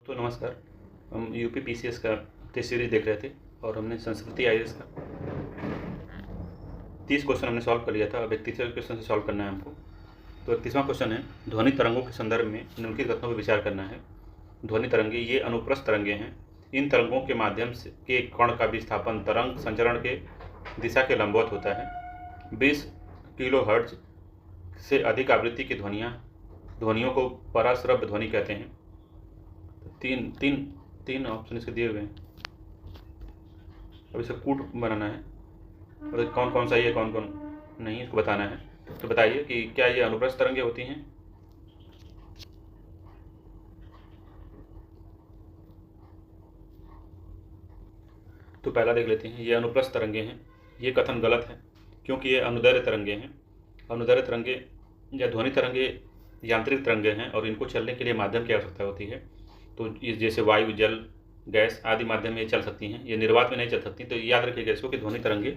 तो नमस्कार। हम यूपी पीसीएस का टेस्ट सीरीज देख रहे थे और हमने संस्कृति आईएएस का 30 क्वेश्चन हमने सॉल्व कर लिया था। अब 31वें क्वेश्चन से सॉल्व करना है हमको। तो 31वां क्वेश्चन है, ध्वनि तरंगों के संदर्भ में निम्नलिखित कथनों पर विचार करना है। ध्वनि तरंगे ये अनुप्रस्थ तरंगे हैं। इन तरंगों के माध्यम से के कण का विस्थापन तरंग संचरण के दिशा के लंबवत होता है। 20 किलोहर्ट्ज से अधिक आवृत्ति की ध्वनियों को पराश्रव्य ध्वनि कहते हैं। तीन ऑप्शन इसके दिए हुए हैं। अब इसे कूट बनाना है और कौन कौन सही है कौन कौन नहीं, इसको बताना है। तो बताइए कि क्या ये अनुप्रस्थ तरंगे होती हैं? तो पहला देख लेते हैं, ये अनुप्रस्थ तरंगे हैं। ये कथन गलत है क्योंकि ये अनुदैर्ध्य तरंगे हैं। अनुदैर्ध्य तरंगे या ध्वनि तरंगे यांत्रिक तरंगे हैं और इनको चलने के लिए माध्यम की आवश्यकता होती है। तो जैसे वायु, जल, गैस आदि माध्यम में चल सकती हैं, ये निर्वात में नहीं चल सकती। तो याद रखिएगा इसको कि ध्वनि तरंगे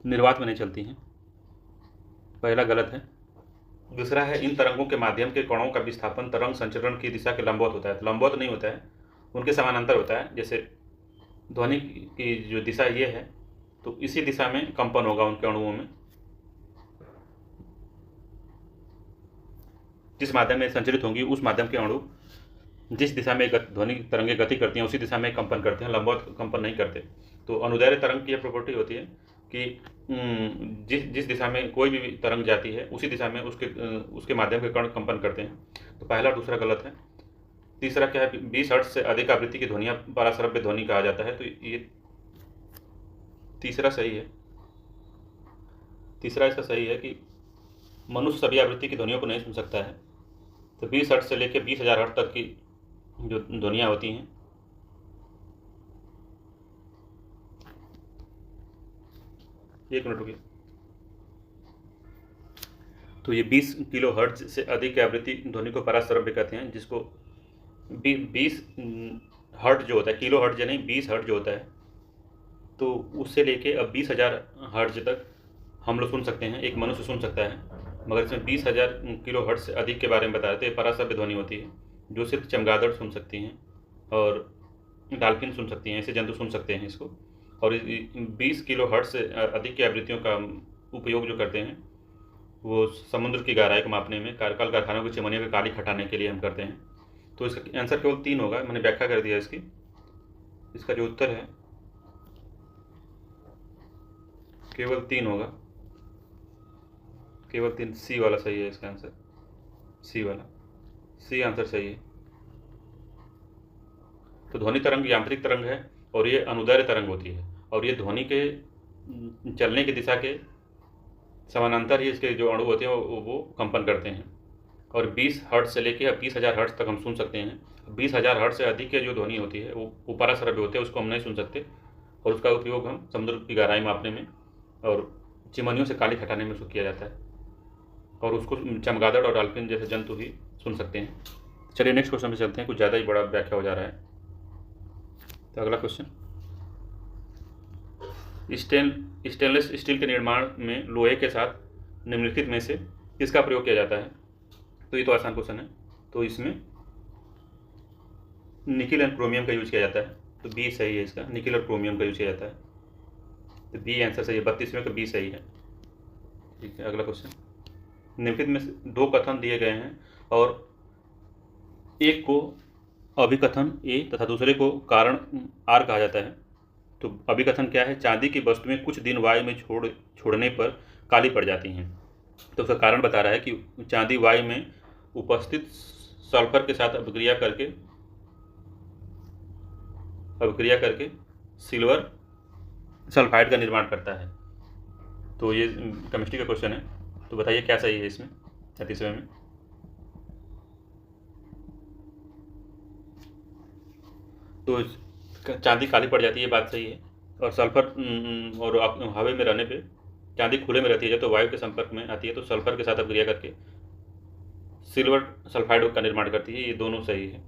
निर्वात में नहीं चलती हैं। पहला गलत है। दूसरा है, इन तरंगों के माध्यम के कणों का विस्थापन तरंग संचरण की दिशा के लंबवत होता है। तो लंबवत नहीं होता है, उनके समानांतर होता है। जैसे ध्वनि की जो दिशा ये है तो इसी दिशा में कंपन होगा उनके अणुओं में। जिस माध्यम में संचरित होंगी उस माध्यम के अणु जिस दिशा में ध्वनि तरंगे गति करती हैं उसी दिशा में कंपन करते हैं, लंबवत कंपन नहीं करते। तो अनुदैर्ध्य तरंग की यह प्रॉपर्टी होती है कि जिस दिशा में कोई भी तरंग जाती है उसी दिशा में उसके माध्यम के कण कंपन करते हैं। तो पहला दूसरा गलत है। तीसरा क्या है, 20 हर्ट्ज से अधिक आवृत्ति की ध्वनियाँ पराश्रव्य ध्वनि कहा जाता है। तो ये तीसरा सही है। तीसरा इसका सही है कि मनुष्य सभी आवृत्ति की ध्वनियों को नहीं सुन सकता है। तो 20 हर्ट्ज से लेकर 20,000 हर्ट्ज तक की जो ध्वनियाँ होती हैं, एक मिनट रुकिए। तो ये 20 किलो हर्ट्ज से अधिक आवृत्ति ध्वनि को पराश्रव्य कहते हैं, जिसको 20 हर्ट्ज जो होता है, किलो हर्ट्ज नहीं 20 हर्ट्ज जो होता है, तो उससे लेके अब 20,000 हर्ट्ज तक हम लोग सुन सकते हैं, एक मनुष्य सुन सकता है। मगर इसमें 20,000 किलो हर्ट्ज से अधिक के बारे में बता रहे थे। पराश्रव्य ध्वनि होती है जो सिर्फ चमगादड़ सुन सकती हैं और डाल्फिन सुन सकती हैं, ऐसे जंतु सुन सकते हैं इसको। और 20 किलो हर्ट्ज से अधिक की आवृत्तियों का उपयोग जो करते हैं वो समुद्र की गहराई को मापने में, कल कारखानों की चिमनियों की काली हटाने के लिए हम करते हैं। तो इसका आंसर केवल 3 होगा। मैंने व्याख्या कर दिया इसकी। इसका जो उत्तर है केवल 3 होगा, केवल 3। सी वाला सही है इसका आंसर, सी वाला, सी आंसर सही है। तो ध्वनि तरंग यांत्रिक तरंग है और ये अनुदैर्ध्य तरंग होती है और ये ध्वनि के चलने की दिशा के समानांतर ही इसके जो अणु होते हैं वो कंपन करते हैं। और 20 हर्ट्ज से लेकर 20,000 हर्ट्ज तक हम सुन सकते हैं। 20,000 हर्ट्ज से अधिक की जो ध्वनि होती है वो पराश्रव्य होते हैं, उसको हम नहीं सुन सकते। और उसका उपयोग हम समुद्र की गहराई मापने में और चिमनियों से काली हटाने में उसको किया जाता है। और उसको चमगादड़ और डाल्फिन जैसे जंतु ही सुन सकते हैं। चलिए नेक्स्ट क्वेश्चन पे चलते हैं, कुछ ज़्यादा ही बड़ा व्याख्या हो जा रहा है। तो अगला क्वेश्चन, स्टेनलेस स्टील के निर्माण में लोहे के साथ निम्नलिखित में से किसका प्रयोग किया जाता है? तो ये तो आसान क्वेश्चन है। तो इसमें निकिल एंड क्रोमियम का यूज किया जाता है। तो बी सही है इसका, निकिल और क्रोमियम का यूज किया जाता है। तो बी आंसर सही है, 32वें का बी सही है। ठीक है, अगला क्वेश्चन, निम्नलिखित में से 2 कथन दिए गए हैं और एक को अभिकथन ए तथा दूसरे को कारण आर कहा जाता है। तो अभिकथन क्या है? चांदी की वस्तुएं कुछ दिन वायु में छोड़ने पर काली पड़ जाती हैं। तो उसका कारण बता रहा है कि चांदी वायु में उपस्थित सल्फर के साथ अभिक्रिया करके सिल्वर सल्फाइड का निर्माण करता है। तो ये केमिस्ट्री का क्वेश्चन है। तो बताइए क्या सही है इसमें 33वें में? तो चांदी काली पड़ जाती है, बात सही है। और सल्फर और हवा में रहने पे चांदी खुले में रहती है, जब तो वायु के संपर्क में आती है तो सल्फर के साथ अभिक्रिया करके सिल्वर सल्फाइड का निर्माण करती है। ये दोनों सही है।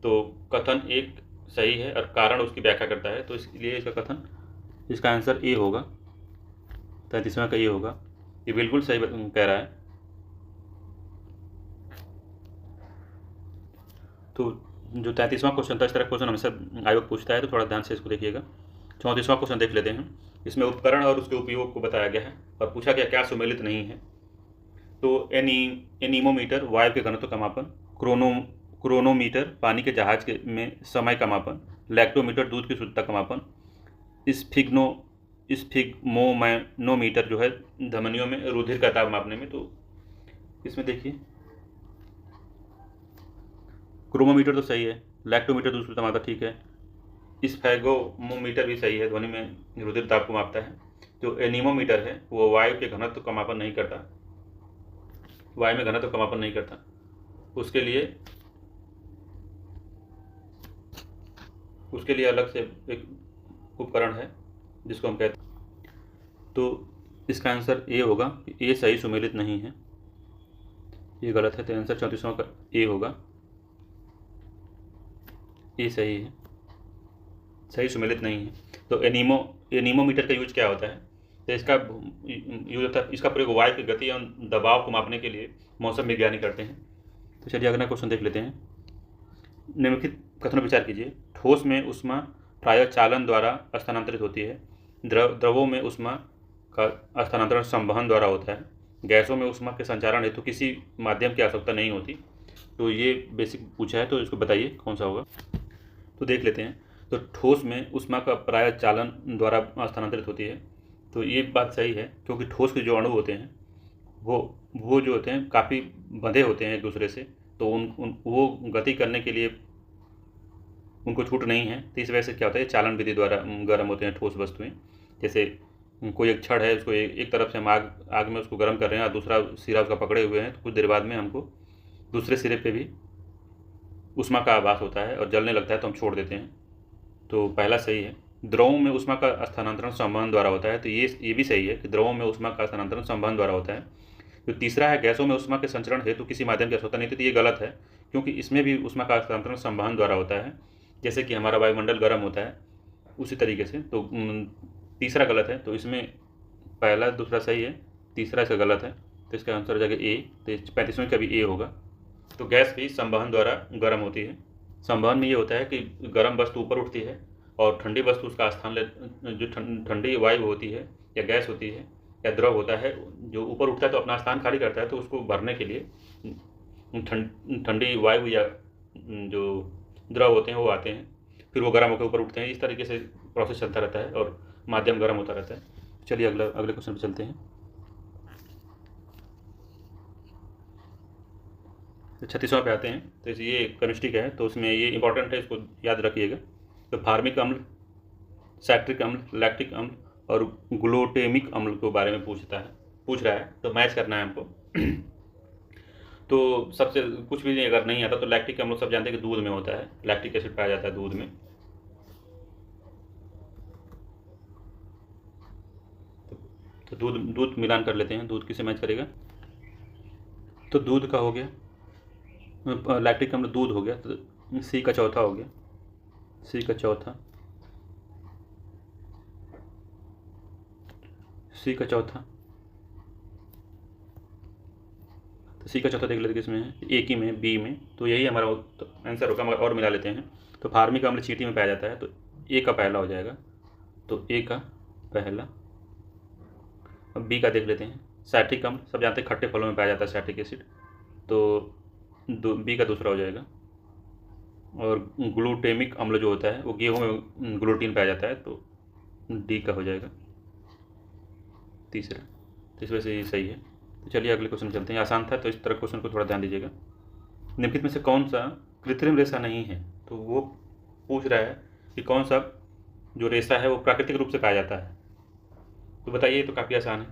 तो कथन एक सही है और कारण उसकी व्याख्या करता है, तो इसलिए इसका आंसर ए होगा, 33वां का ये होगा। ये बिल्कुल सही कह रहा है। तो जो 33वां क्वेश्चन था, इस तरह क्वेश्चन हमेशा आयोग पूछता है, तो थोड़ा ध्यान से इसको देखिएगा। 34वां क्वेश्चन देख लेते हैं। इसमें उपकरण और उसके उपयोग को बताया गया है और पूछा गया क्या सुमेलित नहीं है। तो एनीमोमीटर वायु के घनत्व का मापन, क्रोनोमीटर पानी के जहाज के में समय का मापन, लैक्टोमीटर दूध की शुद्धता का मापन, स्फिग्मोमैनोमीटर जो है धमनियों में रुधिर का दाब मापने में। तो इसमें देखिए क्रोमोमीटर तो सही है, लैक्टोमीटर दूध की शुद्धता मापता ठीक है, स्फैगोमोमीटर भी सही है, ध्वनि में रुधिर दाब को मापता है। जो एनीमोमीटर है वो वायु के घनत्व का मापन नहीं करता, वायु में घनत्व का मापन नहीं करता। उसके लिए अलग से एक उपकरण है जिसको हम कहते हैं। तो इसका आंसर ए होगा, ए सही सुमेलित नहीं है, ये गलत है। तो आंसर 34वां का ए होगा, ए सही है, सही सुमेलित नहीं है। तो एनीमोमीटर का यूज क्या होता है? तो इसका यूज होता है, इसका प्रयोग वायु की गति और दबाव को मापने के लिए मौसम विज्ञानी करते हैं। तो चलिए अगला क्वेश्चन देख लेते हैं। निम्नलिखित कथनों पर विचार कीजिए। ठोस में ऊष्मा प्रायः चालन द्वारा स्थानांतरित होती है, द्रवों में ऊष्मा का स्थानांतरण संवहन द्वारा होता है, गैसों में ऊष्मा के संचारण हेतु किसी माध्यम की आवश्यकता नहीं होती। तो ये बेसिक पूछा है, तो इसको बताइए कौन सा होगा। तो देख लेते हैं। तो ठोस में ऊष्मा का प्रायः चालन द्वारा स्थानांतरित होती है, तो ये बात सही है, क्योंकि ठोस के जो अणु होते हैं वो जो होते हैं काफ़ी बंधे होते हैं एक दूसरे से, तो वो गति करने के लिए उनको छूट नहीं है। तो इस वजह से क्या होता है, चालन विधि द्वारा गर्म होते हैं ठोस वस्तुएं। जैसे कोई एक छड़ है, उसको एक तरफ से हम आग में उसको गर्म कर रहे हैं और दूसरा सिरा उसका पकड़े हुए हैं, तो कुछ देर बाद में हमको दूसरे सिरे पे भी ऊष्मा का आभास होता है और जलने लगता है, तो हम छोड़ देते हैं। तो पहला सही है। द्रवों में ऊष्मा का स्थानांतरण संवहन द्वारा होता है, तो ये भी सही है कि द्रवों में ऊष्मा का स्थानांतरण संवहन द्वारा होता है। जो तीसरा है, गैसों में ऊष्मा के संचरण हेतु किसी माध्यम की आवश्यकता नहीं थी, तो ये गलत है, क्योंकि इसमें भी ऊष्मा का स्थानांतरण संवहन द्वारा होता है। जैसे कि हमारा वायुमंडल गर्म होता है उसी तरीके से। तो तीसरा गलत है, तो इसमें पहला दूसरा सही है, तीसरा इसका गलत है। तो इसका आंसर हो जाएगा ए। तो 35वें का भी ए होगा। तो गैस भी संवहन द्वारा गर्म होती है। संवहन में ये होता है कि गर्म वस्तु ऊपर उठती है और ठंडी वस्तु उसका स्थान ले, जो ठंडी वायु होती है या गैस होती है या द्रव होता है, जो ऊपर उठता है तो अपना स्थान खाली करता है, तो उसको भरने के लिए ठंडी वायु या जो द्रव होते हैं वो आते हैं, फिर वो गर्म होकर ऊपर उठते हैं। इस तरीके से प्रोसेस चलता रहता है और माध्यम गर्म होता रहता है। चलिए अगले क्वेश्चन पे चलते हैं। तो 36वां पे आते हैं। तो ये केमिस्ट्री का है, तो उसमें ये इंपॉर्टेंट है, इसको याद रखिएगा। तो फार्मिक अम्ल, सैक्ट्रिक अम्ल, लैक्टिक अम्ल और ग्लूटेमिक अम्ल के बारे में पूछ रहा है, तो मैच करना है हमको। तो सबसे कुछ भी अगर नहीं आता तो लैक्टिक अम्ल सब जानते हैं कि दूध में होता है, लैक्टिक एसिड पाया जाता है दूध में। तो दूध मिलान कर लेते हैं। दूध किसे मैच करेगा? तो दूध का हो गया, लैक्टिक अम्ल दूध हो गया, तो सी का चौथा हो गया, सी का चौथा, सी का चौथा। तो सी का चौथा देख लेते किसमें है, ए की में, बी में। तो यही हमारा आंसर होगा, मगर और मिला लेते हैं। तो फार्मिक अम्ल चींटी में पाया जाता है, तो ए का पहला हो जाएगा। तो ए का पहला। अब बी का देख लेते हैं। सैट्रिक अम्ल सब जानते हैं खट्टे फलों में पाया जाता है सैट्रिक एसिड, तो बी का दूसरा हो जाएगा। और ग्लूटेमिक अम्ल जो होता है वो गेहूं में ग्लूटीन पाया जाता है, तो डी का हो जाएगा तीसरा। तो इस वजह से ये सही है। तो चलिए अगले क्वेश्चन में चलते हैं। आसान था, तो इस तरह क्वेश्चन को थोड़ा ध्यान दीजिएगा। निम्नलिखित में से कौन सा कृत्रिम रेशा नहीं है? तो वो पूछ रहा है कि कौन सा जो रेशा है वो प्राकृतिक रूप से पाया जाता है। तो बताइए, तो काफ़ी आसान है।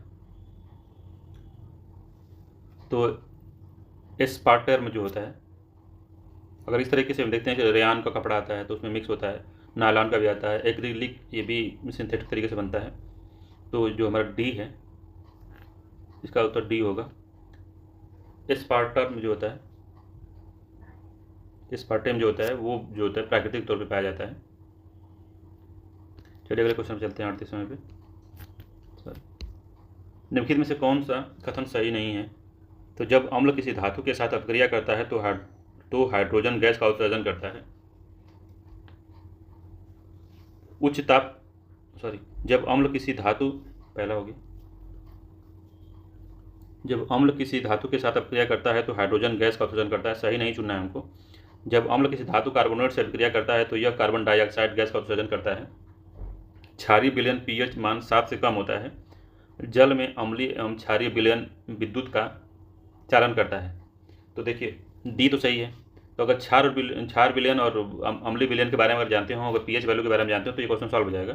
तो एस्पार्टम जो होता है, अगर इस तरीके से हम देखते हैं कि रेयान का कपड़ा आता है तो उसमें मिक्स होता है, नायलॉन का भी आता है, एक्रिलिक ये भी सिंथेटिक तरीके से बनता है। तो जो हमारा डी है, इसका उत्तर डी होगा। एस्पार्टम जो होता है, एस्पार्टम जो होता है वो जो होता है प्राकृतिक तौर पे पाया जाता है। चलिए अगले क्वेश्चन में चलते हैं 38वें पे। निम्नलिखित में से कौन सा कथन सही नहीं है? तो जब अम्ल किसी धातु के साथ अपक्रिया करता है तो हाइड्रोजन गैस का उत्सर्जन करता है। उच्च ताप जब अम्ल किसी धातु पहला हो गया जब अम्ल किसी धातु के साथ अभिक्रिया करता है तो हाइड्रोजन गैस का उत्सर्जन करता है। सही नहीं चुनना है हमको। जब अम्ल किसी धातु कार्बोनेट से अभिक्रिया करता है तो यह कार्बन डाइऑक्साइड गैस का उत्सर्जन करता है। क्षारीय विलयन पीएच मान 7 से कम होता है। जल में अम्लीय एवं क्षारीय विलयन विद्युत का चालन करता है। तो देखिए डी तो सही है। तो अगर क्षार विलयन और अम्लीय विलयन के बारे में अगर जानते हो, अगर पीएच वैल्यू के बारे में जानते हो तो ये क्वेश्चन सॉल्व हो जाएगा।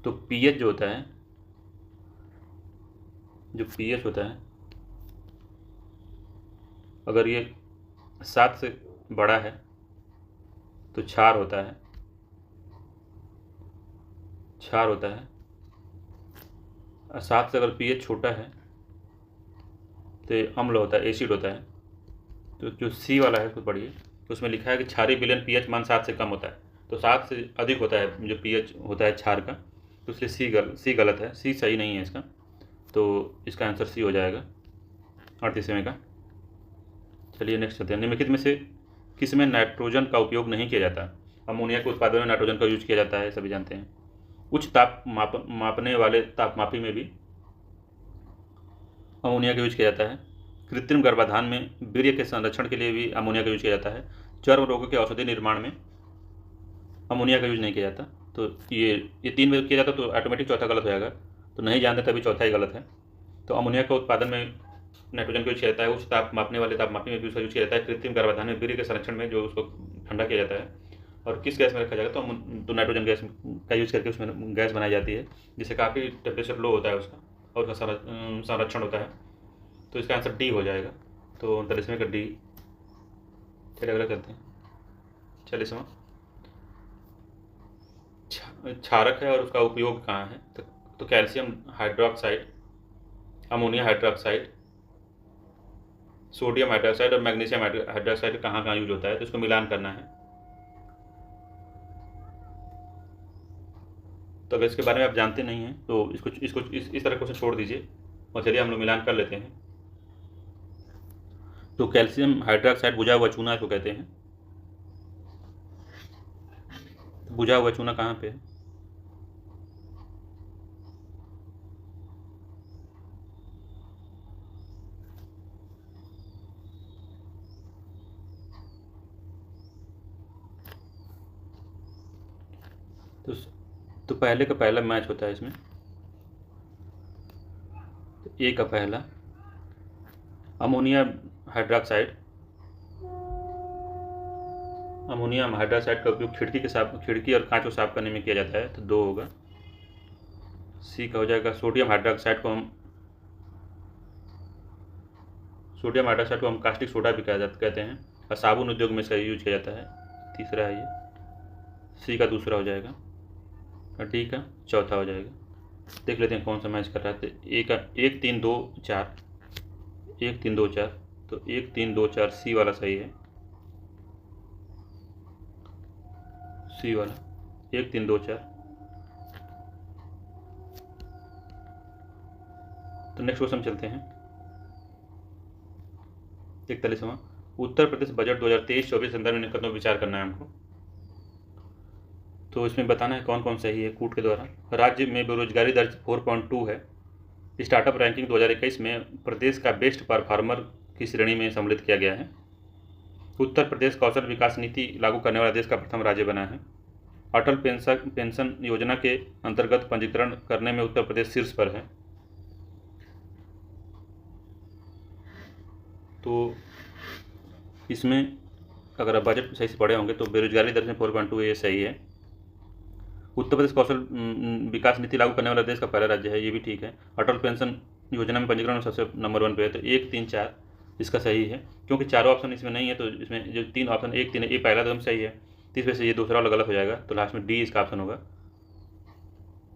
तो पीएच जो होता है, अगर ये 7 से बड़ा है तो क्षार होता है, और 7 से अगर पीएच छोटा है तो ये अम्ल होता है, एसिड होता है। तो जो सी वाला है उसको पढ़िए, तो उसमें लिखा है कि क्षारीय विलयन पीएच मान 7 से कम होता है। तो 7 से अधिक होता है जो पीएच होता है क्षार का, तो इसलिए सी गलत है, सी सही नहीं है इसका। तो इसका आंसर सी हो जाएगा 38वें का। चलिए नेक्स्ट चलते हैं। निम्नलिखित में से किस में नाइट्रोजन का उपयोग नहीं किया जाता? अमोनिया के उत्पादन में नाइट्रोजन का यूज किया जाता है, सभी जानते हैं। उच्च ताप मापने वाले तापमापी में भी अमोनिया का यूज किया जाता है। कृत्रिम गर्भाधान में वीर्य के संरक्षण के लिए भी अमोनिया का यूज किया जाता है। चर्म रोगों के औषधि निर्माण में अमोनिया का यूज नहीं किया जाता। तो ये 3 में किया जाता तो ऑटोमेटिक चौथा गलत हो जाएगा। तो नहीं जानते तभी चौथा ही गलत है। तो अमोनिया का उत्पादन में नाइट्रोजन का यूज किया जाता है। उच्च ताप मापने वाले तापमापी में भी उसका यूज किया जाता है। कृत्रिम गर्भाधान में वीर्य के संरक्षण में जो उसको ठंडा किया जाता है। और किस गैस में रखा जाएगा? तो नाइट्रोजन गैस का यूज करके उसमें गैस बनाई जाती है, जिससे काफ़ी टेम्परेचर लो होता है उसका और उसका संरक्षण होता है। तो इसका आंसर डी हो जाएगा। तो 39वें का डी। चलिए अगला करते हैं। 40वां क्षारक है और उसका उपयोग कहाँ है? तो calcium hydroxide, ammonia hydroxide, sodium hydroxide और मैग्नीशियम हाइड्रोक्साइड कहाँ कहाँ यूज होता है? तो इसको मिलान करना है। तो अगर इसके बारे में आप जानते नहीं हैं तो इसको इस तरह क्वेश्चन छोड़ दीजिए और चलिए हम लोग मिलान कर लेते हैं। तो कैल्शियम हाइड्रोक्साइड बुझा हुआ चूना इसको कहते हैं। बुझा हुआ चूना कहाँ पे है? तो पहले का पहला मैच होता है इसमें। ए का पहला अमोनिया हाइड्रोक्साइड का उपयोग खिड़की और कांच को साफ करने में किया जाता है, तो 2 होगा। सी का हो जाएगा सोडियम हाइड्रोक्साइड को हम कास्टिक सोडा भी कहते हैं और साबुन उद्योग में इसका यूज किया जाता है। तीसरा है ये। सी का दूसरा हो जाएगा और डी का चौथा हो जाएगा। देख लेते हैं कौन सा मैच कर रहा है। तो ए का 1 3 2 4, 1 3 2 4, तो 1 3 2 4 सी वाला सही है। सी वाला 1 3 2 4। तो नेक्स्ट क्वेश्चन चलते हैं। 41वां उत्तर प्रदेश बजट 2023-24 संदर्भ में कदम विचार करना है हमको। तो इसमें बताना है कौन कौन सही है कूट के द्वारा। राज्य में बेरोजगारी दर 4.2 है। स्टार्टअप रैंकिंग 2021 में प्रदेश का बेस्ट परफॉर्मर की श्रेणी में सम्मिलित किया गया है। उत्तर प्रदेश कौशल विकास नीति लागू करने वाला देश का प्रथम राज्य बना है। अटल पेंशन योजना के अंतर्गत पंजीकरण करने में उत्तर प्रदेश शीर्ष पर है। तो इसमें अगर आप बजट सही से पढ़े होंगे तो बेरोजगारी दर में 4.2 ये सही है। उत्तर प्रदेश कौशल विकास नीति लागू करने वाला देश का पहला राज्य है, ये भी ठीक है। अटल पेंशन योजना में पंजीकरण में सबसे नंबर 1 पे है। तो 1 3 4 इसका सही है, क्योंकि चारों ऑप्शन इसमें नहीं है। तो इसमें जो 3 ऑप्शन 1 3 ये पहला एकदम सही है, तो इसमें से ये दूसरा वाला गलत हो जाएगा। तो लास्ट में डी इसका ऑप्शन होगा।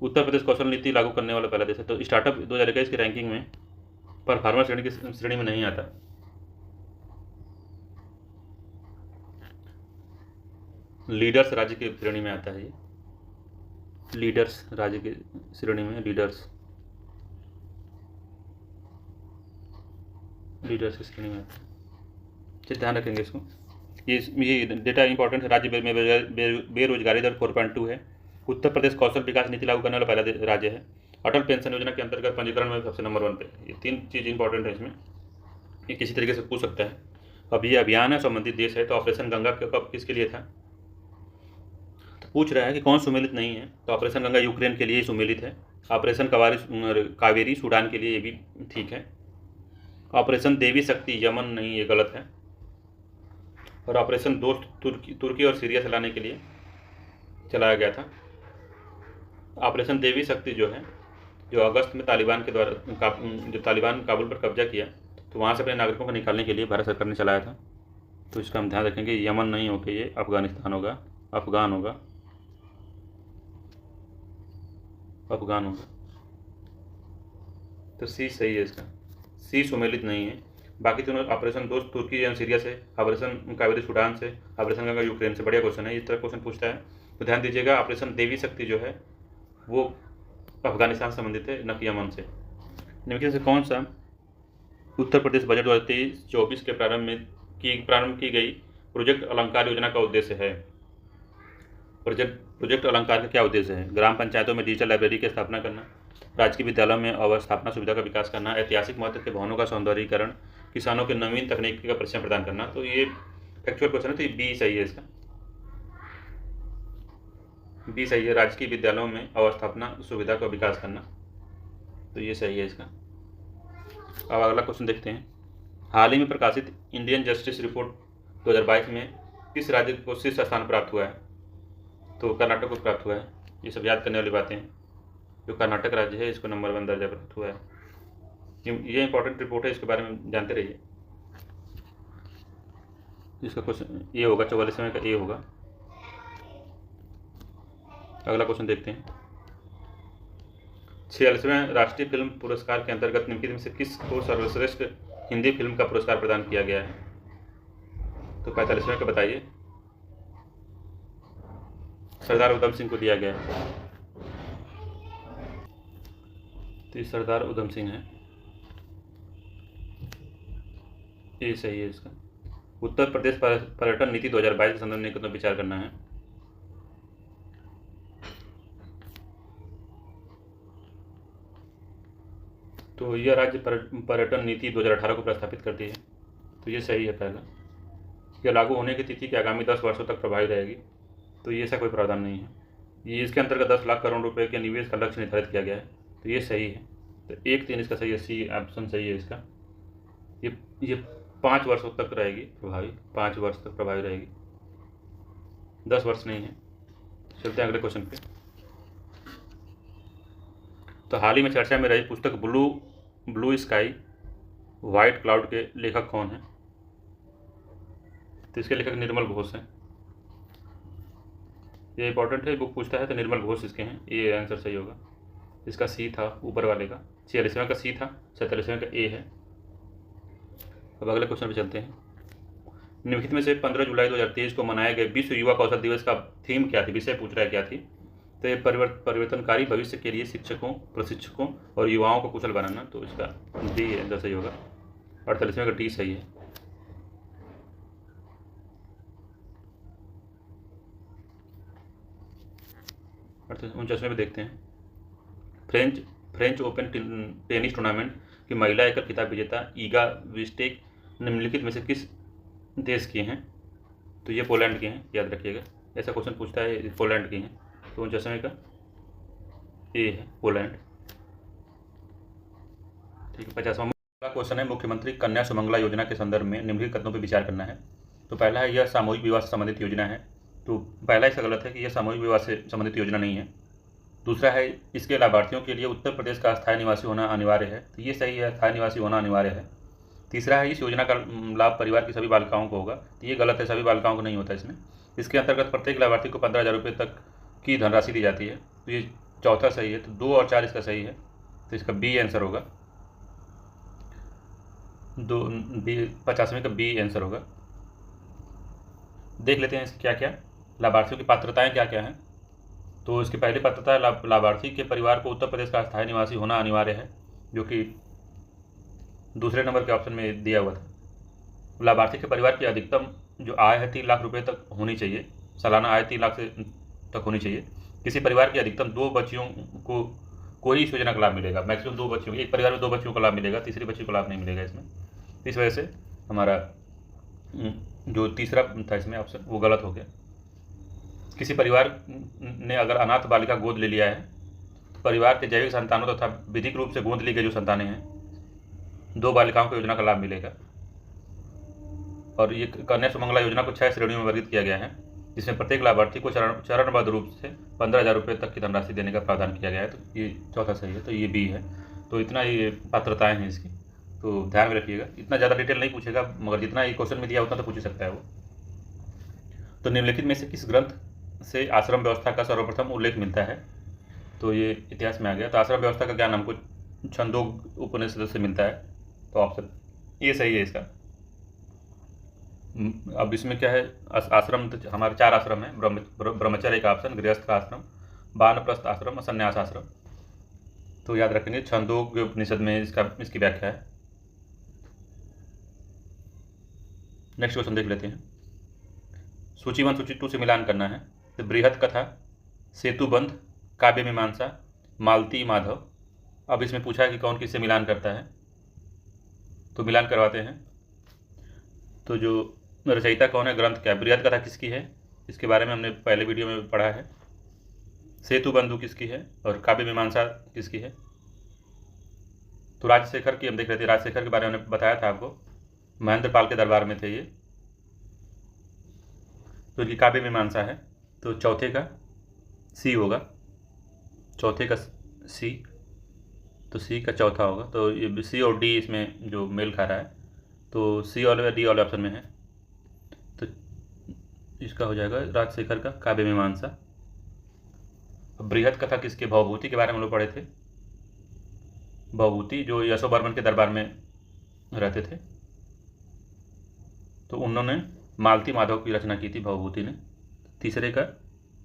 उत्तर प्रदेश कौशल नीति लागू करने वाला पहला देश है। तो स्टार्टअप 2021 की रैंकिंग में परफॉर्मर श्रेणी में नहीं आता। लीडर्स राज्य की श्रेणी में आता है। ये लीडर्स राज्य की श्रेणी में लीडर्स की श्रेणी में आता है। चलिए ध्यान रखेंगे इसको। ये डेटा इंपॉर्टेंट है। राज्य में बेरोजगारी दर 4.2 है। उत्तर प्रदेश कौशल विकास नीति लागू करने वाला पहला राज्य है। अटल पेंशन योजना के अंतर्गत पंजीकरण में सबसे नंबर 1 पे। ये 3 चीज़ इंपॉर्टेंट है इसमें, ये किसी तरीके से पूछ सकता है। अब ये अभियान है संबंधित देश है, तो ऑपरेशन गंगा कब किसके लिए था, तो पूछ रहा है कि कौन सुमेलित नहीं है, तो ऑपरेशन गंगा यूक्रेन के लिए ही सुमेलित है। ऑपरेशन कावेरी सूडान के लिए, ये भी ठीक है। ऑपरेशन देवी शक्ति यमन नहीं, ये गलत है। और ऑपरेशन दोस्त तुर्की और सीरिया चलाने के लिए चलाया गया था। ऑपरेशन देवी शक्ति जो है, जो अगस्त में तालिबान के द्वारा जो तालिबान काबुल पर कब्जा किया, तो वहाँ से अपने नागरिकों को निकालने के लिए भारत सरकार ने चलाया था। तो इसका हम ध्यान रखेंगे, यमन नहीं होकर ये अफगानिस्तान होगा, अफगान होगा। तो सी सही है इसका, सी सुमेलित नहीं है। बाकी तीनों ऑपरेशन दोस्त तुर्की एवं सीरिया से, ऑपरेशन कावेरी सूडान से, ऑपरेशन गंगा यूक्रेन से। बढ़िया क्वेश्चन है, इस तरह क्वेश्चन पूछता है तो ध्यान दीजिएगा। ऑपरेशन देवी शक्ति जो है वो अफगानिस्तान से संबंधित है, न कि यमन से। निम्नलिखित में से कौन सा उत्तर प्रदेश बजट 2023-24 के प्रारंभ की गई प्रोजेक्ट अलंकार योजना का उद्देश्य है? प्रोजेक्ट अलंकार का क्या उद्देश्य है? ग्राम पंचायतों में डिजिटल लाइब्रेरी की स्थापना करना, राजकीय विद्यालयों में अवस्थापना सुविधा का विकास करना, ऐतिहासिक महत्व के भवनों का सौंदर्यीकरण, किसानों के नवीन तकनीकी का प्रशिक्षण प्रदान करना। तो ये फैक्चुअल क्वेश्चन है, तो ये बी सही है इसका, बी सही है। राजकीय विद्यालयों में अवस्थापना सुविधा का विकास करना, तो ये सही है इसका। अब अगला क्वेश्चन देखते हैं। हाल ही में प्रकाशित इंडियन जस्टिस रिपोर्ट 2022 में किस राज्य को शीर्ष स्थान प्राप्त हुआ है? तो कर्नाटक को प्राप्त हुआ है। ये सब याद करने वाली बातें हैं। जो कर्नाटक राज्य है इसको नंबर 1 दर्जा प्राप्त हुआ है। ये इंपॉर्टेंट रिपोर्ट है, इसके बारे में जानते रहिए। इसका क्वेश्चन ये होगा, 44वें का ए होगा। अगला क्वेश्चन देखते हैं। 46वें राष्ट्रीय फिल्म पुरस्कार के अंतर्गत निम्नलिखित में से किसको सर्वश्रेष्ठ हिंदी फिल्म का पुरस्कार प्रदान किया गया है? तो 45वें का बताइए। सरदार उधम सिंह को दिया गया है, तो ये सरदार उधम सिंह है, ये सही है इसका। उत्तर प्रदेश पर्यटन नीति 2022 के संदर्भ में विचार करना है। तो यह राज्य पर्यटन नीति 2018 को प्रस्तावित करती है, तो ये सही है पहला। यह लागू होने की तिथि के आगामी 10 वर्षों तक प्रभावी रहेगी, तो ये ऐसा कोई प्रावधान नहीं है। ये इसके अंतर्गत 10 लाख करोड़ रुपए के निवेश का लक्ष्य निर्धारित किया गया है, तो ये सही है। तो 1-3 इसका सही है, सी ऑप्शन सही है इसका। ये 5 वर्षों तक रहेगी प्रभावी, 5 वर्ष तक प्रभावी रहेगी, 10 वर्ष नहीं है। चलते हैं अगले क्वेश्चन पे। तो हाल ही में चर्चा में रही पुस्तक ब्लू स्काई व्हाइट क्लाउड के लेखक कौन है? तो इसके लेखक निर्मल घोष हैं। ये इंपॉर्टेंट है, बुक पूछता है तो निर्मल घोष इसके हैं, ये आंसर सही होगा। इसका सी था ऊपर वाले का, 46वें का सी था, 47वें का ए है। अब अगले क्वेश्चन पे चलते हैं। निम्नलिखित में से 15 जुलाई 2023 को मनाए गए विश्व युवा कौशल दिवस का थीम क्या थी? विषय पूछ रहा है क्या थी? तो ये परिवर्तनकारी भविष्य के लिए शिक्षकों, प्रशिक्षकों और युवाओं को कुशल बनाना, तो इसका डी आंसर सही होगा। 48वें का डी सही है। और 49वें पे देखते हैं। फ्रेंच ओपन टेनिस टूर्नामेंट की महिला एकल खिताब विजेता ईगा स्विएटेक निम्नलिखित में से किस देश की हैं? तो ये पोलैंड के हैं, याद रखिएगा, ऐसा क्वेश्चन पूछता है, पोलैंड की हैं। तो 49वें का ए है, पोलैंड। ठीक है। 50वां क्वेश्चन है, मुख्यमंत्री कन्या सुमंगला योजना के संदर्भ में निम्नलिखित कदमों पर विचार करना है। तो पहला है, यह सामूहिक विवाह से संबंधित योजना है, तो पहला इसका गलत है कि यह सामूहिक विवाह से संबंधित योजना नहीं है। दूसरा है, इसके लाभार्थियों के लिए उत्तर प्रदेश का स्थायी निवासी होना अनिवार्य है, तो ये सही है, स्थायी निवासी होना अनिवार्य है। तीसरा है, इस योजना का लाभ परिवार की सभी बालिकाओं को होगा, तो ये गलत है, सभी बालिकाओं को नहीं होता इसमें। इसके अंतर्गत प्रत्येक लाभार्थी को 15,000 रुपये तक की धनराशि दी जाती है, तो ये चौथा सही है। तो 2 और 4 इसका सही है, तो इसका बी आंसर होगा। 50वें का बी आंसर होगा। देख लेते हैं इसकी क्या क्या लाभार्थियों की पात्रताएं क्या क्या हैं। तो इसकी पहली पात्रता है, लाभार्थी के परिवार को उत्तर प्रदेश का स्थायी निवासी होना अनिवार्य है, जो कि दूसरे नंबर के ऑप्शन में दिया हुआ था। लाभार्थी के परिवार की अधिकतम जो आय है 3 लाख रुपए तक होनी चाहिए, सालाना आय 3 लाख से तक होनी चाहिए। किसी परिवार के अधिकतम 2 बच्चियों को ही इस योजना का लाभ मिलेगा। मैक्सिमम 2 बच्चियों, एक परिवार में 2 बच्चियों को लाभ मिलेगा, तीसरी बच्ची को लाभ नहीं मिलेगा इसमें। इस वजह से हमारा जो तीसरा था इसमें ऑप्शन वो गलत हो गया। किसी परिवार ने अगर अनाथ बालिका गोद ले लिया है तो परिवार के जैविक संतानों तथा विधिक रूप से गोद ली गई जो संतानें हैं 2 बालिकाओं को योजना का लाभ मिलेगा। और ये कन्या सुमंगला योजना को 6 श्रेणियों में वर्गीकृत किया गया है, जिसमें प्रत्येक लाभार्थी को चरणबद्ध रूप से 15,000 रुपये तक की धनराशि देने का प्रावधान किया गया है। तो ये चौथा सही है, तो ये बी है। तो इतना ये पात्रताएं हैं इसकी, तो ध्यान में रखिएगा। इतना ज़्यादा डिटेल नहीं पूछेगा, मगर जितना ये क्वेश्चन में दिया उतना तो पूछ सकता है वो। तो निम्नलिखित में से किस ग्रंथ से आश्रम व्यवस्था का सर्वप्रथम उल्लेख मिलता है? तो ये इतिहास में आ गया। तो आश्रम व्यवस्था का ज्ञान हमको छंदोग उपनिषद से मिलता है, तो ऑप्शन ये सही है इसका। अब इसमें क्या है, आश्रम तो हमारे 4 आश्रम है। ब्रह्मचर्य का ऑप्शन, गृहस्थ का आश्रम, वानप्रस्थ आश्रम और संन्यास आश्रम। तो याद रखेंगे, छंदोग उपनिषद में इसकी व्याख्या है। नेक्स्ट क्वेश्चन देख लेते हैं। सूची 1 सूची 2 से मिलान करना है। तो बृहत कथा, सेतुबंध, काव्य मीमांसा, मालती माधव। अब इसमें पूछा है कि कौन किससे मिलान करता है, तो मिलान करवाते हैं। तो जो रचयिता कौन है, ग्रंथ क्या है, बृहत कथा किसकी है, इसके बारे में हमने पहले वीडियो में पढ़ा है। सेतुबंधु किसकी है और काव्य मीमांसा किसकी है। तो राजशेखर की हम देख रहे थे, राजशेखर के बारे में हमने बताया था आपको, महेंद्रपाल के दरबार में थे ये। तो इनकी काव्य मीमांसा है। तो चौथे का सी होगा, चौथे का सी, तो सी का चौथा होगा। तो ये सी और डी इसमें जो मेल खा रहा है, तो सी वाले डी वाले ऑप्शन में है। तो इसका हो जाएगा राजशेखर का काव्य मीमांसा। बृहत कथा किसके, भवभूति के बारे में हम लोग पढ़े थे। भवभूति जो यशोवर्मन के दरबार में रहते थे, तो उन्होंने मालती माधव की रचना की थी भवभूति ने। तीसरे का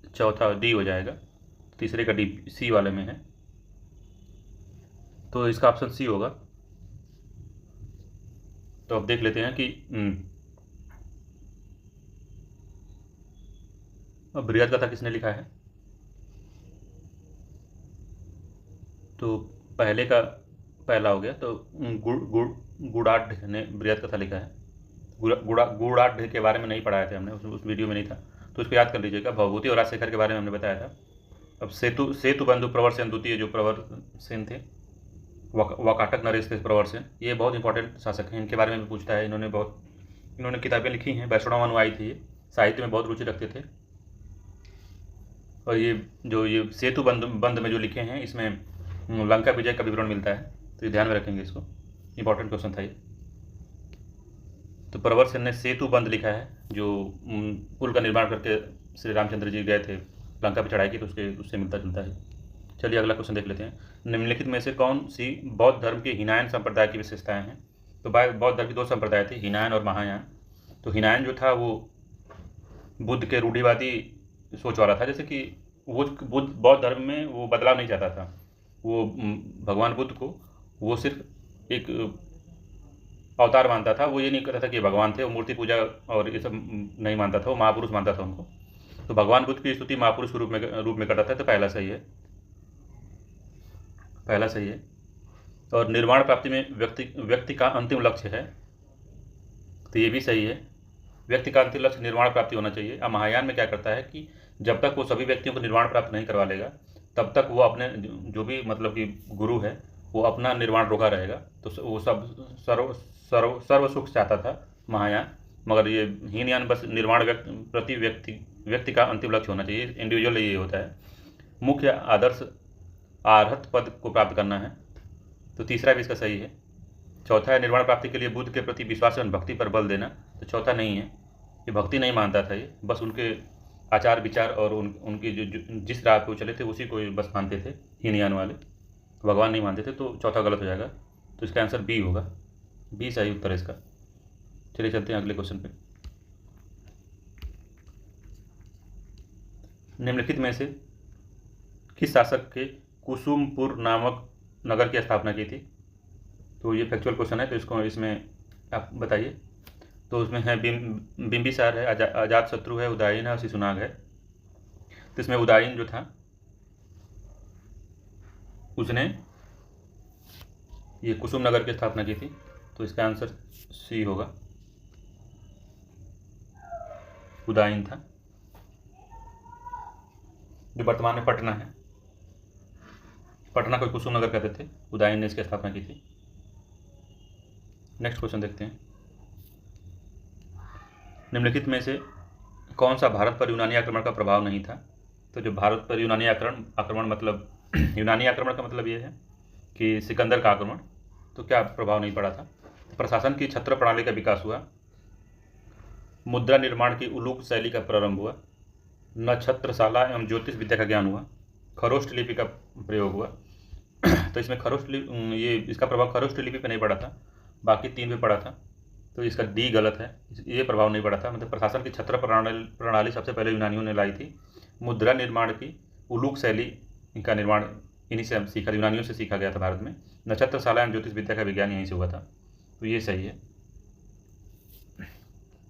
चौथा डी हो जाएगा, तीसरे का डी सी वाले में है, तो इसका ऑप्शन सी होगा। तो अब देख लेते हैं कि अब बृहत कथा किसने लिखा है। तो पहले का पहला हो गया, तो गुड़ाढ़ ने बृहत कथा लिखा है। गुड़ाढ़ के बारे में नहीं पढ़ाए थे हमने, उस वीडियो में नहीं था, तो इसको याद कर लीजिएगा। भवभूति और राजशेखर के बारे में हमने बताया था। अब सेतुबंधु प्रवर सेन द्वितीय जो प्रवर सेन थे, वाकाटक नरेश के प्रवर सेन, ये बहुत इंपॉर्टेंट शासक हैं, इनके बारे में भी पूछता है। इन्होंने किताबें लिखी हैं, वैष्णव अनुयायी थे, ये साहित्य में बहुत रुचि रखते थे। और ये सेतुबंध में जो लिखे हैं, इसमें लंका विजय का विवरण मिलता है, तो ये ध्यान में रखेंगे इसको, इंपॉर्टेंट क्वेश्चन था ये। तो प्रवर सेन ने सेतुबंध लिखा है, जो पुल का निर्माण करके श्री रामचंद्र जी गए थे लंका पर चढ़ाई की, तो उससे मिलता जुलता है। चलिए अगला क्वेश्चन देख लेते हैं। निम्नलिखित में से कौन सी बौद्ध धर्म के हीनायन संप्रदाय की विशेषताएं हैं। तो बौद्ध धर्म की 2 संप्रदाय थे, हीनायन और महायान। तो हीनायन जो था वो बुद्ध के रूढ़िवादी सोच वाला था, जैसे कि वो बौद्ध धर्म में वो बदलाव नहीं चाहता था। वो भगवान बुद्ध को वो सिर्फ एक अवतार मानता था, वो ये नहीं कहता था कि भगवान थे। वो मूर्ति पूजा और ये सब नहीं मानता था, वो महापुरुष मानता था उनको। तो भगवान बुद्ध की स्तुति महापुरुष के रूप में करता था, तो पहला सही है, पहला सही है। और निर्वाण प्राप्ति में व्यक्ति का अंतिम लक्ष्य है, तो ये भी सही है। व्यक्ति का अंतिम लक्ष्य निर्वाण प्राप्ति होना चाहिए। अब महायान में क्या करता है कि जब तक वो सभी व्यक्तियों को निर्वाण प्राप्त नहीं करवा लेगा, तब तक वो अपने जो भी मतलब कि गुरु है वो अपना निर्वाण रोका रहेगा। तो वो सब सर्व सुख चाहता था महायान, मगर ये हीनयान बस निर्वाण प्रति व्यक्ति का अंतिम लक्ष्य होना चाहिए, इंडिविजुअल ये होता है। मुख्य आदर्श आर्हत पद को प्राप्त करना है, तो तीसरा भी इसका सही है। चौथा है निर्वाण प्राप्ति के लिए बुद्ध के प्रति विश्वास एवं भक्ति पर बल देना, तो चौथा नहीं है, ये भक्ति नहीं मानता था, ये बस उनके आचार विचार और उनकी जिस राह पे वो चले थे उसी को बस मानते थे हीनयान वाले, भगवान नहीं मानते थे। तो चौथा गलत हो जाएगा, तो इसका आंसर बी होगा, बी सही उत्तर है इसका। चलिए चलते हैं अगले क्वेश्चन पे। निम्नलिखित में से किस शासक के कुसुमपुर नामक नगर की स्थापना की थी। तो ये फैक्चुअल क्वेश्चन है, तो इसको इसमें आप बताइए। तो उसमें है बिंबिसार है, अजातशत्रु है, उदयन है और शिशुनाग है। तो इसमें उदयन जो था उसने ये कुसुम नगर की स्थापना की थी। तो इसका आंसर सी होगा, उदाइन था, जो वर्तमान में पटना है। पटना को कुसुम नगर कहते थे, उदाइन ने इसकी स्थापना की थी। नेक्स्ट क्वेश्चन देखते हैं। निम्नलिखित में से कौन सा भारत पर यूनानी आक्रमण का प्रभाव नहीं था? तो जो भारत पर यूनानी आक्रमण मतलब यूनानी आक्रमण का मतलब ये है कि सिकंदर का आक्रमण, तो क्या प्रभाव नहीं पड़ा था? प्रशासन की छत्र प्रणाली का विकास हुआ, मुद्रा निर्माण की उलूक शैली का प्रारंभ हुआ, नक्षत्रशाला एवं ज्योतिष विद्या का ज्ञान हुआ, खरोष्ट लिपि का प्रयोग हुआ। तो इसमें ये इसका प्रभाव खरोष्ट लिपि पे नहीं पड़ा था, बाकी 3 पे पड़ा था। तो इसका डी गलत है, ये प्रभाव नहीं पड़ा था। मतलब प्रशासन की छत्र प्रणाली सबसे पहले यूनानियों ने लाई थी। मुद्रा निर्माण की उलूक शैली का निर्माण इन्हीं से सीखा, यूनानियों से सीखा गया था भारत में। नक्षत्रशाला एवं ज्योतिष विद्या का विज्ञान यहीं से हुआ था। तो ये सही है।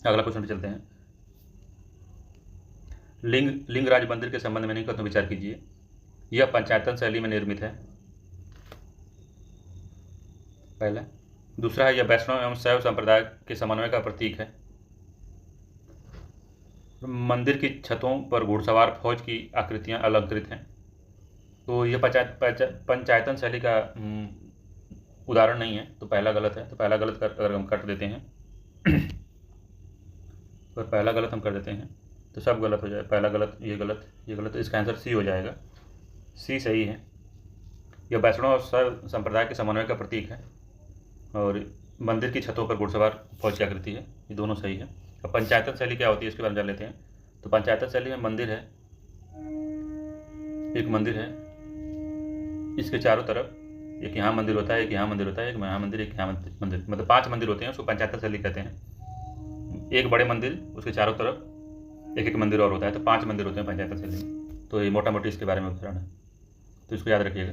अगला क्वेश्चन पे चलते हैं। लिंगराज मंदिर के संबंध में निम्नलिखित विचार कीजिए। यह पंचायतन शैली में निर्मित है, पहला। दूसरा है, यह वैष्णव एवं शैव संप्रदाय के समन्वय का प्रतीक है। मंदिर की छतों पर घुड़सवार फौज की आकृतियां अलंकृत हैं। तो यह पंचायतन शैली का उदाहरण नहीं है, तो पहला गलत है। तो पहला गलत अगर हम कर देते हैं तो पहला गलत हम कर देते हैं तो सब गलत हो जाए। पहला गलत, ये गलत, ये गलत, तो इसका आंसर सी हो जाएगा। सी सही है। यह वैष्णव और शैव संप्रदाय के समन्वय का प्रतीक है और मंदिर की छतों पर घुड़सवार फौज की आकृति है, ये दोनों सही है। अब पंचायतन शैली क्या होती है इसके बारे में जान लेते हैं। तो पंचायतन शैली में मंदिर है, एक मंदिर है, इसके चारों तरफ एक यहाँ मंदिर होता है, एक यहाँ मंदिर होता है, एक यहाँ मंदिर, एक यहाँ मंदिर, मतलब 5 मंदिर होते हैं, उसको पंचायतन शैली कहते हैं। एक बड़े मंदिर, उसके चारों तरफ एक मंदिर और होता है, तो 5 मंदिर होते हैं पंचायतन शैली में। तो ये मोटा मोटी इसके बारे में उदाहरण है, तो इसको याद रखिएगा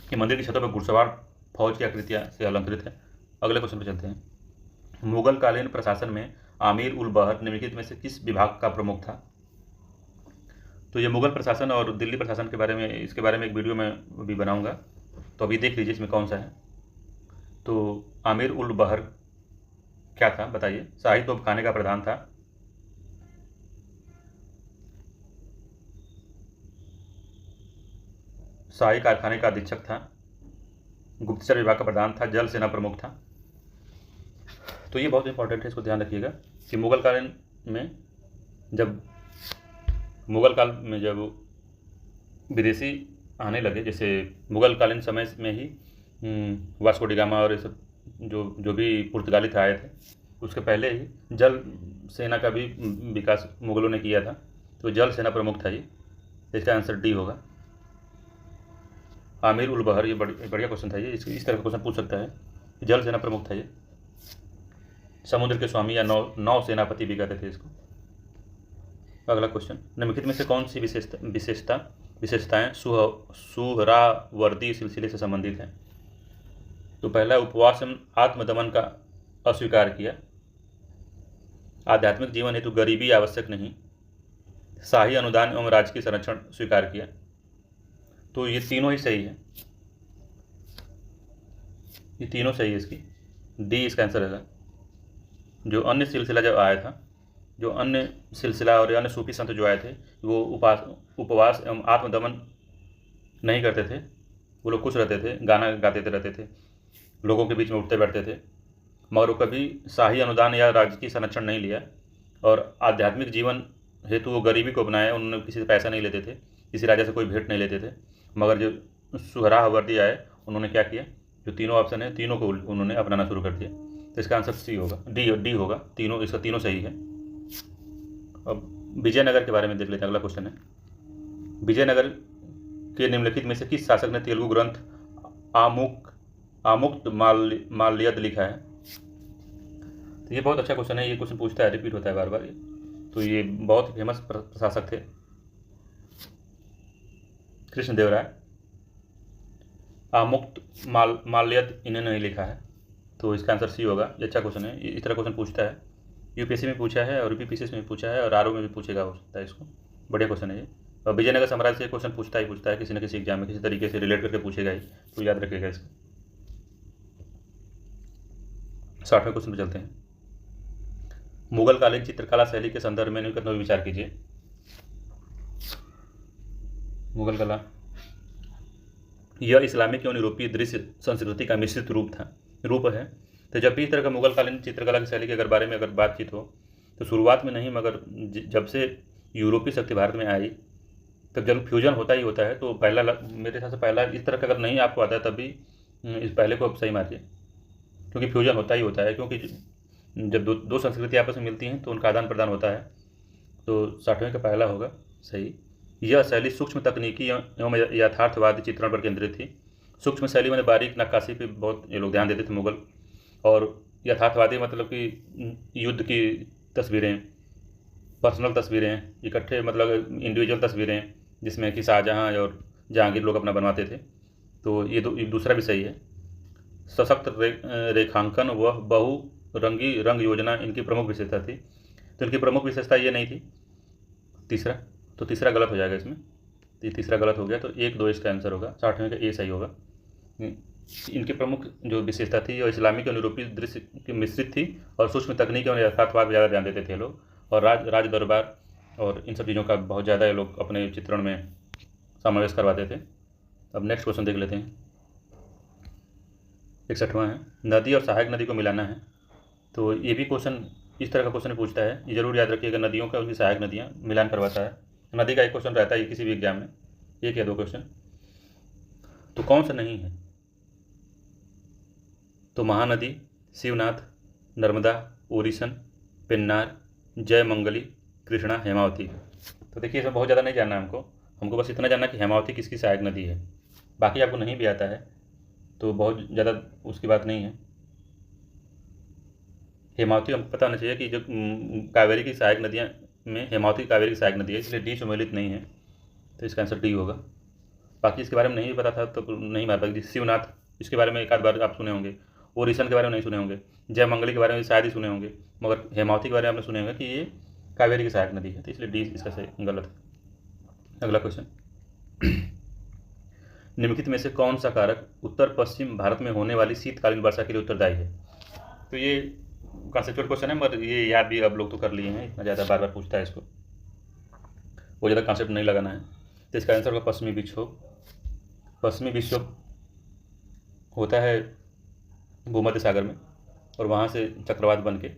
कि मंदिर की छतों पर घुड़सवार फौज की आकृतियाँ से अलंकृत है। अगले क्वेश्चन पर चलते हैं। मुगल कालीन प्रशासन में आमिर उल बहर निम्नलिखित में से किस विभाग का प्रमुख था? तो ये मुगल प्रशासन और दिल्ली प्रशासन के बारे में, इसके बारे में एक वीडियो मैं भी बनाऊंगा, तो अभी देख लीजिए इसमें कौन सा है। तो आमिर उल बहर क्या था बताइए? शाही तोपखाने का प्रधान था, शाही कारखाने का अधीक्षक था, गुप्तचर विभाग का प्रधान था, जल सेना प्रमुख था। तो ये बहुत इंपॉर्टेंट है, इसको ध्यान रखिएगा कि मुगल काल में जब विदेशी आने लगे, जैसे मुगल कालीन समय में ही वास्को डी गामा और ये सब जो भी पुर्तगाली आए थे, उसके पहले ही जल सेना का भी विकास मुगलों ने किया था। तो जल सेना प्रमुख था ये, इसका आंसर डी होगा, आमिर उल बहर। ये बढ़िया क्वेश्चन था ये, इस तरह का क्वेश्चन पूछ सकता है। जल सेना प्रमुख था ये, समुद्र के स्वामी या नौ सेनापति भी कहते थे इसको। अगला क्वेश्चन, निम्नलिखित में से कौन सी विशेषताएं सुहरावर्दी सिलसिले से संबंधित हैं? तो पहला, उपवास एवं आत्मदमन का अस्वीकार किया, आध्यात्मिक जीवन हेतु गरीबी आवश्यक नहीं, शाही अनुदान एवं राजकीय संरक्षण स्वीकार किया। तो ये तीनों ही सही है, ये तीनों सही है, इसकी डी इसका आंसर है। जो अन्य सिलसिला जब आया था, जो अन्य सिलसिला और अन्य सूफी संत जो आए थे, वो उपवास एवं आत्मदमन नहीं करते थे, वो लोग खुश रहते थे, गाना गाते रहते थे, लोगों के बीच में उठते बैठते थे, मगर वो कभी शाही अनुदान या राजकीय संरक्षण नहीं लिया। और आध्यात्मिक जीवन हेतु वो गरीबी को अपनाया, उन्होंने किसी से पैसा नहीं लेते थे, किसी राजा से कोई भेंट नहीं लेते थे। मगर जो सुहरावर्दी आए, उन्होंने क्या किया? जो तीनों ऑप्शन है, तीनों को उन्होंने अपनाना शुरू कर दिया। तो इसका आंसर सी होगा, डी होगा, तीनों, इसका तीनों सही है। अब विजयनगर के बारे में देख लेते हैं। अगला क्वेश्चन है, विजयनगर के निम्नलिखित में से किस शासक ने तेलुगु ग्रंथ आमुक्त माल्यद लिखा है? तो ये बहुत अच्छा क्वेश्चन है, ये क्वेश्चन पूछता है, रिपीट होता है बार बार। तो ये बहुत फेमस प्रशासक थे, कृष्णदेवराय। आमुक्त माल्यद इन्हें नहीं लिखा है, तो इसका आंसर सी होगा। ये अच्छा क्वेश्चन है, इस तरह क्वेश्चन पूछता है, यूपीएससी में पूछा है और यूपीपीसीएस में पूछा है और आरओ में भी पूछेगा हो सकता है इसको। बढ़िया क्वेश्चन है ये। और विजयनगर साम्राज्य से क्वेश्चन पूछता है किसी न किसी एग्जाम में, किसी तरीके से रिलेट करके पूछेगा ही, तो याद रखिएगा इसको। 60वें क्वेश्चन पर चलते हैं। मुगल कालीन चित्रकला शैली के संदर्भ में निम्नलिखित में विचार कीजिए। मुगल कला यह इस्लामिक एवं यूरोपीय दृश्य संस्कृति का मिश्रित रूप है। तो जब भी इस तरह का मुगल कालीन चित्रकला की शैली के अगर बारे में अगर बातचीत हो, तो शुरुआत में नहीं मगर जब से यूरोपीय शक्ति भारत में आई, तब जब फ्यूजन होता ही होता है, तो पहला मेरे हिसाब से पहला इस तरह का अगर नहीं आपको आता है तब भी इस पहले को आप सही मारिए, क्योंकि फ्यूजन होता ही होता है, क्योंकि जब दो संस्कृति आपस में मिलती हैं तो उनका आदान प्रदान होता है। तो 60वें का पहला होगा सही। यह शैली सूक्ष्म तकनीकी एवं यथार्थवादी चित्रण पर केंद्रित थी। सूक्ष्म शैली में बारीक नक्काशी पे बहुत ये लोग ध्यान देते थे मुगल, और यथार्थवादी मतलब कि युद्ध की तस्वीरें, पर्सनल तस्वीरें, इकट्ठे मतलब इंडिविजुअल तस्वीरें, जिसमें कि शाहजहाँ और जहांगीर लोग अपना बनवाते थे। तो ये दूसरा भी सही है। सशक्त रेखांकन व बहुरंगी रंग योजना इनकी प्रमुख विशेषता थी। तो इनकी प्रमुख विशेषता ये नहीं थी। तीसरा गलत हो जाएगा इसमें, तो तीसरा गलत हो गया, तो 1, 2 इसका आंसर होगा। 60वें का ए सही होगा। इनकी प्रमुख जो विशेषता थी और इस्लामिक और यूरोपीय दृश्य की मिश्रित थी, और सूक्ष्म तकनीक और यथार्थवाद ज़्यादा ध्यान देते थे लोग, और राज दरबार और इन सब चीज़ों का बहुत ज़्यादा ये लोग अपने चित्रण में समावेश करवाते थे। अब नेक्स्ट क्वेश्चन देख लेते हैं। 61वां है, नदी और सहायक नदी को मिलाना है। तो ये भी क्वेश्चन इस तरह का क्वेश्चन पूछता है, ये जरूर याद रखिएगा, नदियों का उनकी सहायक नदियाँ मिलान करवाता है। नदी का एक क्वेश्चन रहता है किसी भी एग्जाम में, 1 या 2 क्वेश्चन। तो कौन सा नहीं है? तो महानदी, शिवनाथ, नर्मदा, ओरिसन, पेन्नार, जयमंगली, कृष्णा, हेमावती। तो देखिए इसमें बहुत ज़्यादा नहीं जानना हमको बस इतना जानना कि हेमावती किसकी सहायक नदी है। बाकी आपको नहीं भी आता है तो बहुत ज़्यादा उसकी बात नहीं है। हेमावती हमको पता होना चाहिए कि जो कावेरी की सहायक नदियाँ में हेमावती कावेरी की सहायक नदी है, इसलिए डी सम्मिलित नहीं है, तो इसका आंसर डी होगा। बाकी इसके बारे में नहीं पता था तो नहीं मार पाएगी। शिवनाथ, इसके बारे में एक आध बार आप सुने होंगे, ओरिसन के बारे में नहीं सुने होंगे, जयमंगली के बारे में शायद ही सुने होंगे, मगर हेमावती के बारे में आपने सुने होंगे कि ये कावेरी की सहायक नदी है, तो इसलिए डी इसका सही गलत है। अगला क्वेश्चन, निम्नलिखित में से कौन सा कारक उत्तर पश्चिम भारत में होने वाली शीतकालीन वर्षा के लिए उत्तरदायी है? तो ये कॉन्सेप्चुअल क्वेश्चन है, मगर ये याद भी अब लोग तो कर लिए हैं, इतना ज़्यादा बार बार पूछता है इसको, वो ज़्यादा कॉन्सेप्ट नहीं लगाना है। तो इसका आंसर होगा पश्चिमी विक्षोभ। पश्चिमी विक्षोभ होता है भूमध्य सागर में, और वहाँ से चक्रवात बन के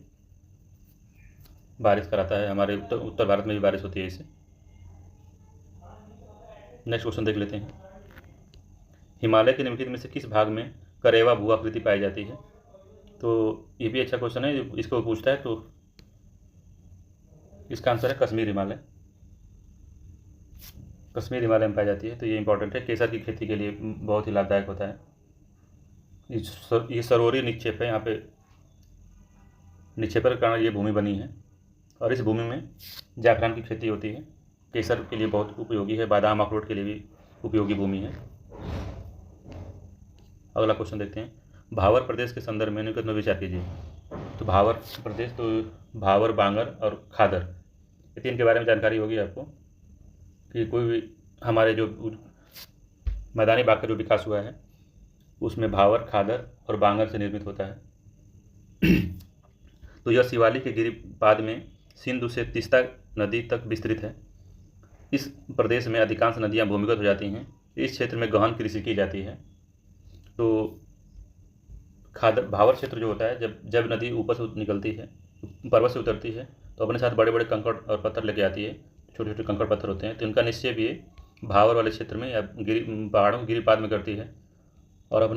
बारिश कराता है। हमारे उत्तर भारत में भी बारिश होती है इससे। नेक्स्ट क्वेश्चन देख लेते हैं। हिमालय के निम्नलिखित में से किस भाग में करेवा भू आकृति पाई जाती है? तो ये भी अच्छा क्वेश्चन है, इसको पूछता है, तो इसका आंसर है कश्मीर हिमालय। कश्मीर हिमालय में पाई जाती है, तो ये इंपॉर्टेंट है, केसर की खेती के लिए बहुत ही लाभदायक होता है। ये सरोवरी निक्षेप है, यहाँ पे निक्षेपण के कारण ये भूमि बनी है, और इस भूमि में जाफरान की खेती होती है, केसर के लिए बहुत उपयोगी है, बादाम अखरोट के लिए भी उपयोगी भूमि है। अगला क्वेश्चन देखते हैं। भावर प्रदेश के संदर्भ में निम्नलिखित में विचार कीजिए। तो भावर प्रदेश, तो भावर, बांगर और खादर, ये 3 के बारे में जानकारी होगी आपको कि कोई भी हमारे जो मैदानी भाग का जो विकास हुआ है उसमें भावर, खादर और बांगर से निर्मित होता है। तो यह शिवालिक के गिरिपाद में सिंधु से तीस्ता नदी तक विस्तृत है। इस प्रदेश में अधिकांश नदियां भूमिगत हो जाती हैं। इस क्षेत्र में गहन कृषि की जाती है। तो भावर क्षेत्र जो होता है, जब नदी ऊपर से निकलती है, पर्वत से उतरती है, तो अपने साथ बड़े बड़े कंकड़ और पत्थर लेके आती है। छोटे छोटे कंकड़ पत्थर होते हैं, तो इनका निक्षेप ये भावर वाले क्षेत्र में या पहाड़ों गिरिपाद में करती है, और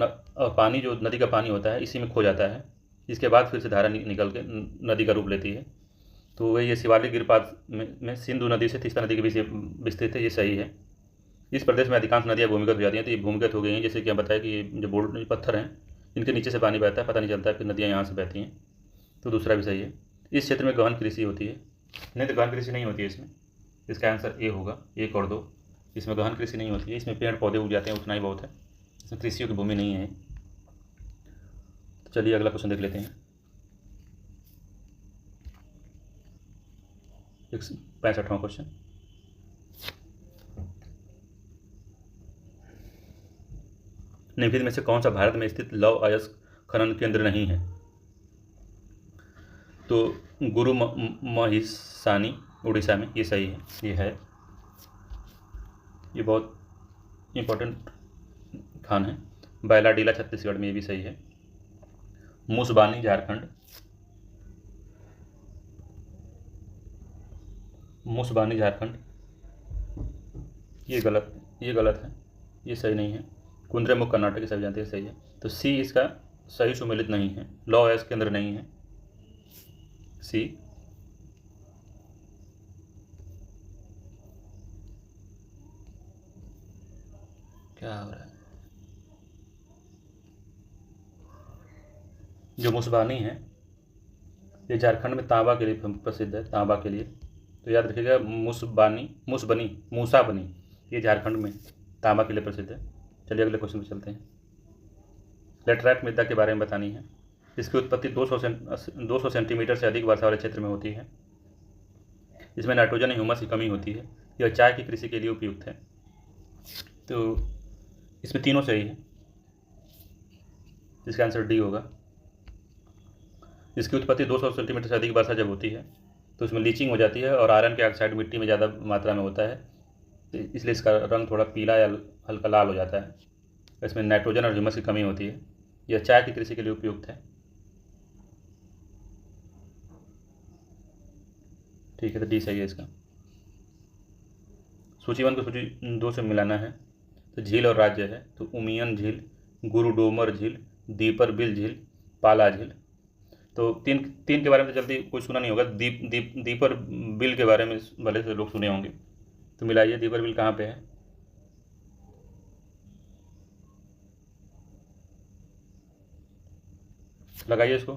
पानी जो नदी का पानी होता है इसी में खो जाता है। इसके बाद फिर से धारा निकल के नदी का रूप लेती है। तो वही ये शिवालिक गिरिपाद में सिंधु नदी से तीस्ता नदी के बीच विस्तृत है, ये सही है। इस प्रदेश में अधिकांश नदियाँ भूमिगत हो जाती हैं, तो ये भूमिगत हो गई हैं, जैसे कि हम बताया कि ये जो बोल्ड पत्थर हैं इनके नीचे से पानी बहता है, पता नहीं चलता है, फिर नदियाँ यहाँ से बहती हैं, तो दूसरा भी सही है। इस क्षेत्र में गहन कृषि होती है, नहीं तो गहन कृषि नहीं होती है इसमें, इसका आंसर ए होगा, 1 और 2। इसमें गहन कृषि नहीं होती है, इसमें पेड़ पौधे उग जाते हैं, उतना ही बहुत है, इसमें कृषियों की भूमि नहीं है। तो चलिए अगला क्वेश्चन देख लेते हैं। 65वां क्वेश्चन, निम्नलिखित में से कौन सा भारत में स्थित लौह अयस्क खनन केंद्र नहीं है? तो गुरु महिसानी उड़ीसा में, ये सही है, ये है, ये बहुत इम्पोर्टेंट खान है। बैलाडीला छत्तीसगढ़ में, ये भी सही है। मुसबानी झारखंड, मुसबानी झारखंड, ये गलत है, ये सही नहीं है। कुंद्रेमुख कर्नाटक, सभी जानते हैं, सही है। तो सी इसका सही सुमेलित नहीं है, लौह अयस्क केंद्र नहीं है सी। क्या हो रहा है? जो मुसबानी है ये झारखंड में तांबा के लिए प्रसिद्ध है, तांबा के लिए, तो याद रखिएगा। मूसाबनी ये झारखंड में तांबा के लिए प्रसिद्ध है। चलिए अगले क्वेश्चन पे चलते हैं। लेटराइट मृदा के बारे में बतानी है। इसकी उत्पत्ति 200 सेंटीमीटर से अधिक वर्षा वाले क्षेत्र में होती है। इसमें नाइट्रोजन ह्यूमस की कमी होती है। यह चाय की कृषि के लिए उपयुक्त है। तो इसमें तीनों सही है, इसका आंसर डी होगा। इसकी उत्पत्ति 200 सेंटीमीटर से अधिक वर्षा जब होती है तो इसमें लीचिंग हो जाती है और आयरन के ऑक्साइड मिट्टी में ज़्यादा मात्रा में होता है, इसलिए इसका रंग थोड़ा पीला या हल्का लाल हो जाता है। इसमें नाइट्रोजन और ह्यूमस की कमी होती है। यह चाय की कृषि के लिए उपयुक्त है। ठीक है, तो डी सही है इसका। सूची 1 को सूची 2 से मिलाना है। तो झील और राज्य है, तो उमियन झील, गुरुडोमर झील, दीपर बिल झील, पाला झील। तो तीन के बारे में तो जल्दी कोई सुना नहीं होगा। दीपर बिल के बारे में भले से लोग सुने होंगे। तो मिलाइए, दीपर बिल कहाँ पे है? लगाइए इसको।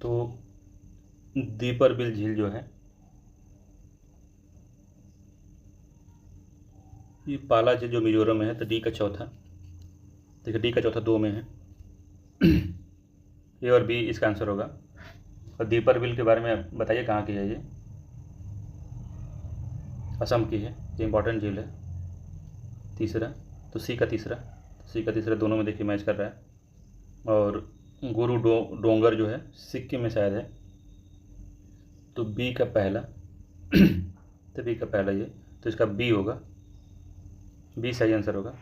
तो दीपर बिल झील जो है ये पाला झील जो मिजोरम में है, तो डी का चौथा, देखिए डी का चौथा 2 में है। ए और बी इसका आंसर होगा। और दीपर बिल के बारे में बताइए कहाँ की है ये? असम की है, ये इंपॉर्टेंट झील है। तीसरा, तो सी का तीसरा दोनों में देखिए मैच कर रहा है। और गुरु डोंगर जो है सिक्किम में शायद है। तो बी का पहला तो बी का पहला ये, तो इसका बी होगा, बी सही आंसर होगा।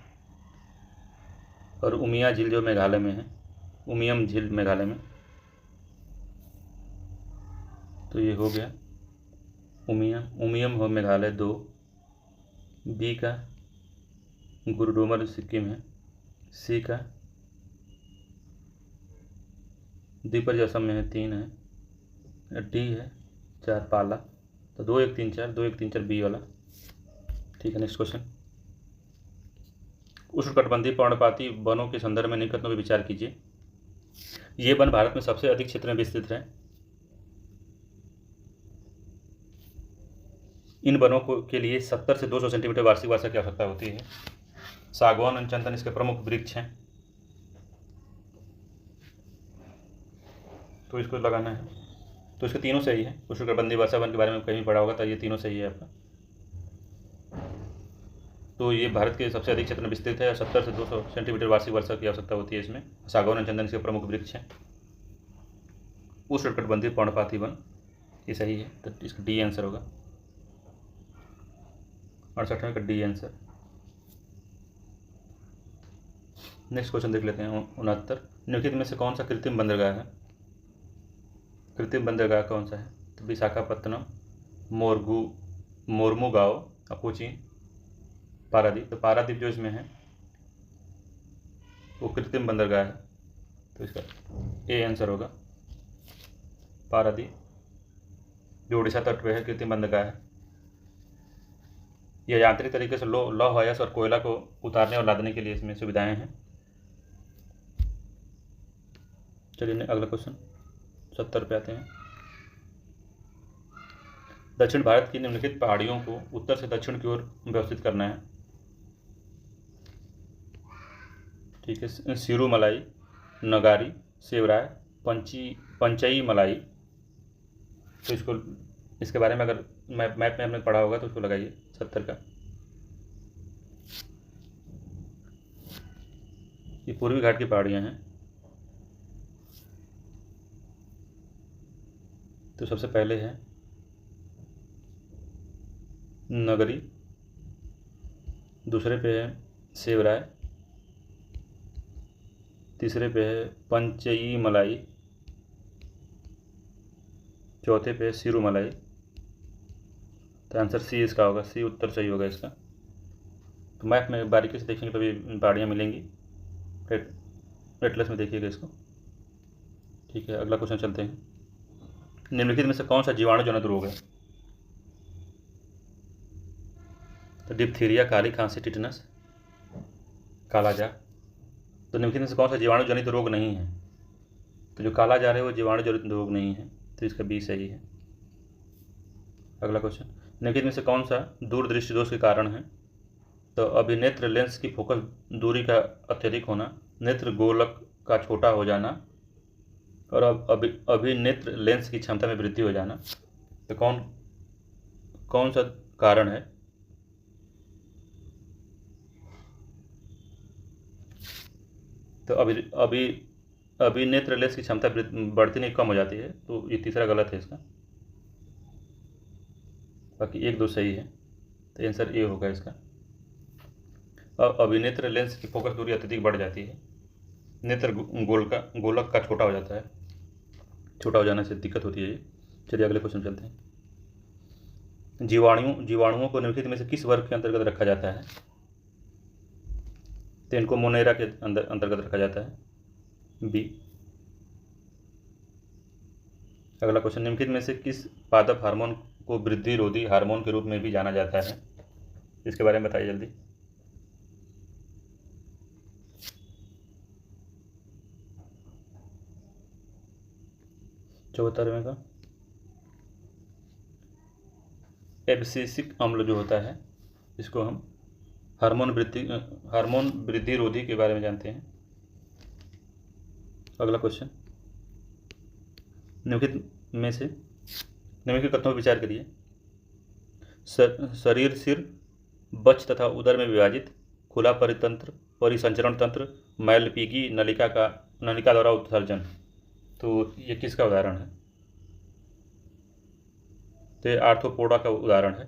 और उमिया झील जो मेघालय में है, उमियम झील मेघालय में, तो ये हो गया उमियम हो मेघालय 2। बी का गुरुडोमर सिक्किम है। सी का दीपर जो असम में है 3 है। डी है 4 पाला। तो 2 1 3 4 बी वाला। ठीक है, नेक्स्ट क्वेश्चन। उष्णकटिबंधीय पर्णपाती वनों के संदर्भ में निम्नलिखित पर विचार कीजिए। ये वन भारत में सबसे अधिक क्षेत्र में विस्तृत है। इन वनों के लिए 70 से 200 सेंटीमीटर वार्षिक वर्षा की आवश्यकता होती है। सागवान और चंदन इसके प्रमुख वृक्ष हैं। तो इसको लगाना है। तो इसके तीनों सही है। उष्णकटिबंधीय वर्षा वन के बारे में कहीं पढ़ा होगा, तो ये तीनों सही है आपका। तो ये भारत के सबसे अधिक क्षेत्र में विस्तृत है। 70 से 200 सेंटीमीटर वार्षिक वर्षा की आवश्यकता होती है इसमें। सागवान और चंदन इसके प्रमुख वृक्ष हैं। उष्णकटिबंधीय पर्णपाती वन, ये सही है। तो इसका डी आंसर होगा। 68वें का डी आंसर। नेक्स्ट क्वेश्चन देख लेते हैं। 69, निम्नलिखित में से कौन सा कृत्रिम बंदरगाह है? कृत्रिम बंदरगाह कौन सा है? तो विशाखापत्तनम, मोरमुगाओ, कोचीन, पारादीप। तो पारादीप जो इसमें है वो कृत्रिम बंदरगाह है, तो इसका ए आंसर होगा। पारादीप जो उड़ीसा तट पे है, कृत्रिम बंदरगाह है। यह यांत्रिक तरीके से लौह अयस्क और कोयला को उतारने और लादने के लिए इसमें सुविधाएं हैं। चलिए अगला क्वेश्चन 70 पे आते हैं। दक्षिण भारत की निम्नलिखित पहाड़ियों को उत्तर से दक्षिण की ओर व्यवस्थित करना है। ठीक है, सिरूमलाई, नगारी, सेवराय, पंचई मलाई। तो इसके बारे में अगर मैप मैप में आपने पढ़ा होगा तो उसको लगाइए 70 का। ये पूर्वी घाट की पहाड़ियाँ हैं। तो सबसे पहले है नगरी, दूसरे पे है सेवराय, तीसरे पे है पंचई मलाई, चौथे पे है सिरुमलाई। तो आंसर सी इसका होगा, सी उत्तर सही होगा इसका। तो मैप में बारीकी से देखेंगे तभी पहाड़ियाँ मिलेंगी। एटलस में देखिएगा इसको। ठीक है, अगला क्वेश्चन चलते हैं। निम्नलिखित में से कौन सा जीवाणु जनित रोग है? तो डिप्थीरिया, काली खांसी, टिटनस, कालाजार। तो निम्नलिखित में से कौन सा जीवाणु जनित रोग नहीं है? तो जो कालाजार है वो जीवाणु जनित रोग नहीं है, तो इसका बी सही है। अगला क्वेश्चन, निम्नलिखित में से कौन सा दूरदृष्टि दोष के कारण है? तो अभिनेत्र लेंस की फोकस दूरी का अत्यधिक होना, नेत्र गोलक का छोटा हो जाना, और अभिनेत्र लेंस की क्षमता में वृद्धि हो जाना। तो कौन सा कारण है? तो अभिनेत्र लेंस की क्षमता बढ़ती नहीं, कम हो जाती है, तो ये तीसरा गलत है इसका। बाकी 1 2 सही है, तो आंसर ए होगा इसका। अभिनेत्र लेंस की फोकस दूरी अत्यधिक बढ़ जाती है, नेत्र गोलक का छोटा हो जाता है, छोटा हो जाने से दिक्कत होती है ये। चलिए अगले क्वेश्चन चलते हैं। जीवाणुओं को निम्नलिखित में से किस वर्ग के अंतर्गत रखा जाता है? तो इनको मोनेरा के अंतर्गत रखा जाता है, बी। अगला क्वेश्चन, निम्नलिखित में से किस पादप हार्मोन को वृद्धि रोधी हार्मोन के रूप में भी जाना जाता है? इसके बारे में बताइए जल्दी। चौहत्तरवें का एब्सिसिक अम्ल जो होता है, इसको हम हार्मोन वृद्धि रोधी के बारे में जानते हैं। अगला क्वेश्चन, निम्नलिखित कथनों पर विचार करिए। शरीर सिर, बच्च तथा उदर में विभाजित, खुला परितंत्र, परिसंचरण तंत्र, मैलपीगी नलिका द्वारा उत्सर्जन। तो ये किसका उदाहरण है? तो ये आर्थ्रोपोडा का उदाहरण है।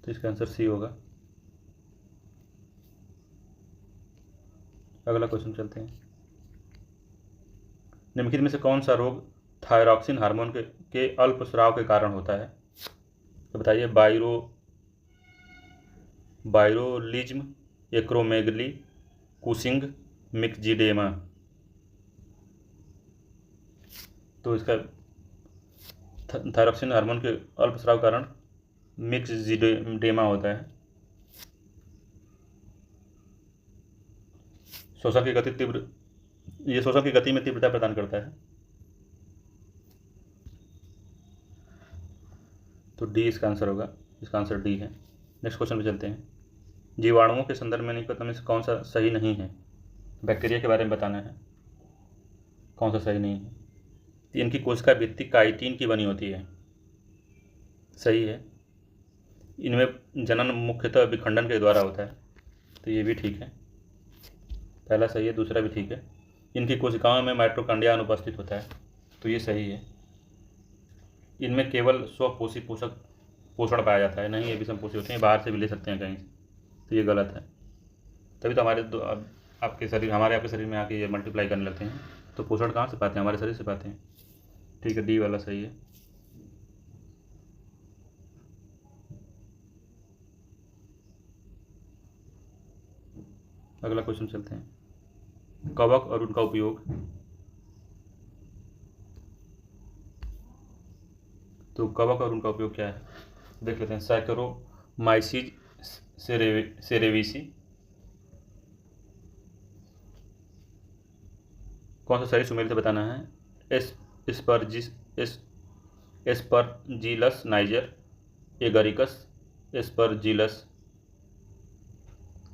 तो इसका आंसर सी होगा। अगला क्वेश्चन चलते हैं। निम्नलिखित में से कौन सा रोग थायरॉक्सिन हार्मोन के अल्प स्राव के कारण होता है? तो बताइए। बायरोलिज्म, एक्रोमेगली, कुशिंग, मिक्जिडेमा। तो इसका थायरॉक्सिन हार्मोन के अल्प स्राव कारण मिक्जिडेमा होता है। शोषण की गति में तीव्रता प्रदान करता है। तो डी इसका आंसर होगा, इसका आंसर डी है। नेक्स्ट क्वेश्चन पे चलते हैं। जीवाणुओं के संदर्भ में निम्नलिखित में से कौन सा सही नहीं है? बैक्टीरिया के बारे में बताना है, कौन सा सही नहीं है। इनकी कोशिका भित्ति काइटिन की बनी होती है, सही है। इनमें जनन मुख्यतः विखंडन के द्वारा होता है, तो ये भी ठीक है, पहला सही है, दूसरा भी ठीक है। इनकी कोशिकाओं में माइटोकॉन्ड्रिया अनुपस्थित होता है, तो ये सही है। इनमें केवल स्वपोषी पोषण पाया जाता है, नहीं ये भी संपोषी होते हैं, बाहर से भी ले सकते हैं कहीं से, तो ये गलत है। तभी तो आपके शरीर में आके ये मल्टीप्लाई करने लगते हैं, तो पोषण कहाँ से पाते हैं? हमारे शरीर से पाते हैं। ठीक है, डी वाला सही है। अगला क्वेश्चन चलते हैं। कवक और उनका उपयोग। तो कवक और उनका उपयोग क्या है, देख लेते हैं। सैकरोमाइसीज सेरेविसी। कौन सा सही सुमेल से बताना है? एस्परजिलस नाइजर, एगरिकस, एस्परजिलस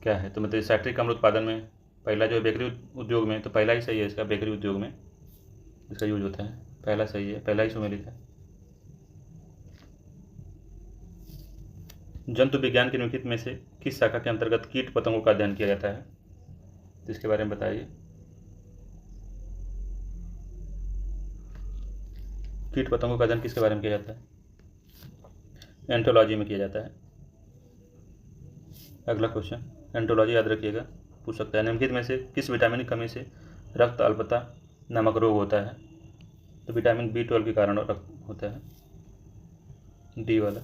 क्या है? तो मतलब साइट्रिक अम्ल उत्पादन में पहला जो है बेकरी उद्योग में, तो पहला ही सही है इसका, बेकरी उद्योग में इसका यूज होता है, पहला सही है, पहला ही सुमेलित है। जंतु विज्ञान के निम्नलिखित में से किस शाखा के अंतर्गत कीट पतंगों का अध्ययन किया जाता है, तो इसके बारे में बताइए। कीट पतंगों का अध्ययन किसके बारे में किया जाता है? एंटोलॉजी में किया जाता है। अगला क्वेश्चन, एंटोलॉजी याद रखिएगा, पूछ सकता है। निम्नलिखित में से किस विटामिन की कमी से रक्त अल्पता नामक रोग होता है, तो विटामिन B12 के कारण होता है, डी वाला।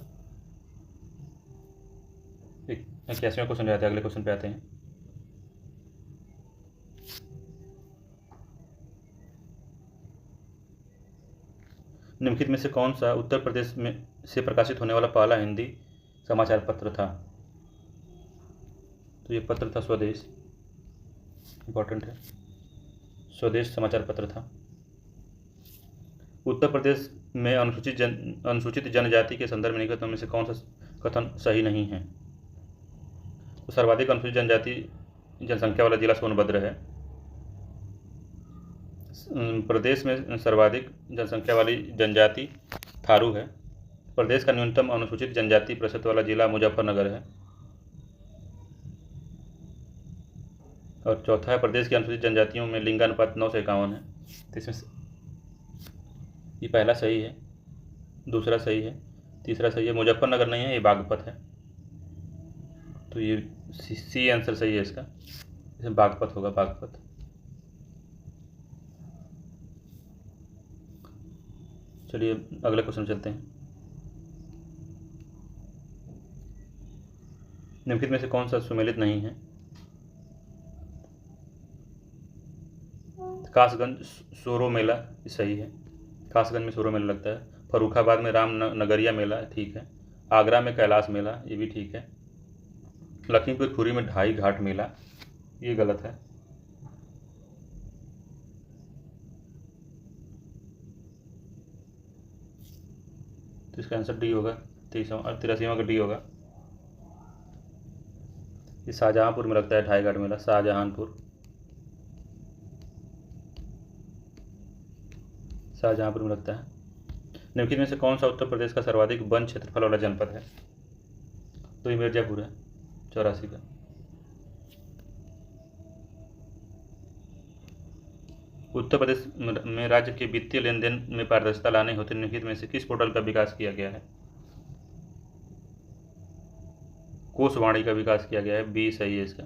81वां क्वेश्चन जाते हैं, अगले क्वेश्चन पे आते हैं। निम्नलिखित में से कौन सा उत्तर प्रदेश में से प्रकाशित होने वाला पहला हिंदी समाचार पत्र था, तो ये पत्र था स्वदेश, इंपॉर्टेंट है, स्वदेश समाचार पत्र था। उत्तर प्रदेश में अनुसूचित जनजाति के संदर्भ में निम्नलिखित में से कौन सा कथन सही नहीं है, तो सर्वाधिक अनुसूचित जनजाति जनसंख्या वाला जिला सोनभद्र है। प्रदेश में सर्वाधिक जनसंख्या वाली जनजाति थारू है। प्रदेश का न्यूनतम अनुसूचित जनजाति प्रतिशत वाला जिला मुजफ्फरनगर है। और चौथा है, प्रदेश की अनुसूचित जनजातियों में लिंगानुपात 9:51 है। तो इसमें ये पहला सही है, दूसरा सही है, तीसरा सही है। मुजफ्फरनगर नहीं है, ये बागपत है, तो ये सी आंसर सही है इसका, इसमें बागपत होगा, बागपत। चलिए अगले क्वेश्चन चलते हैं। निम्नलिखित में से कौन सा सुमेलित नहीं है? कासगंज सोरो मेला सही है, कासगंज में सोरो मेला लगता है। फर्रुखाबाद में राम नगरिया मेला ठीक है। आगरा में कैलाश मेला, ये भी ठीक है। लखीमपुर खीरी में ढाई घाट मेला, ये गलत है। तो इसका आंसर डी होगा, 83वां का डी होगा। ये शाहजहाँपुर में लगता है ढाई घाट मेला, शाहजहाँपुर में लगता है। निम्नलिखित में से कौन सा उत्तर प्रदेश का सर्वाधिक वन क्षेत्रफल वाला जनपद है, तो ये मिर्जापुर है, 84 का। उत्तर प्रदेश में राज्य के वित्तीय लेन देन में पारदर्शिता लाने हेतु निम्नलिखित में से किस पोर्टल का विकास किया गया है? कोषवाणी का विकास किया गया है, बी सही है इसका।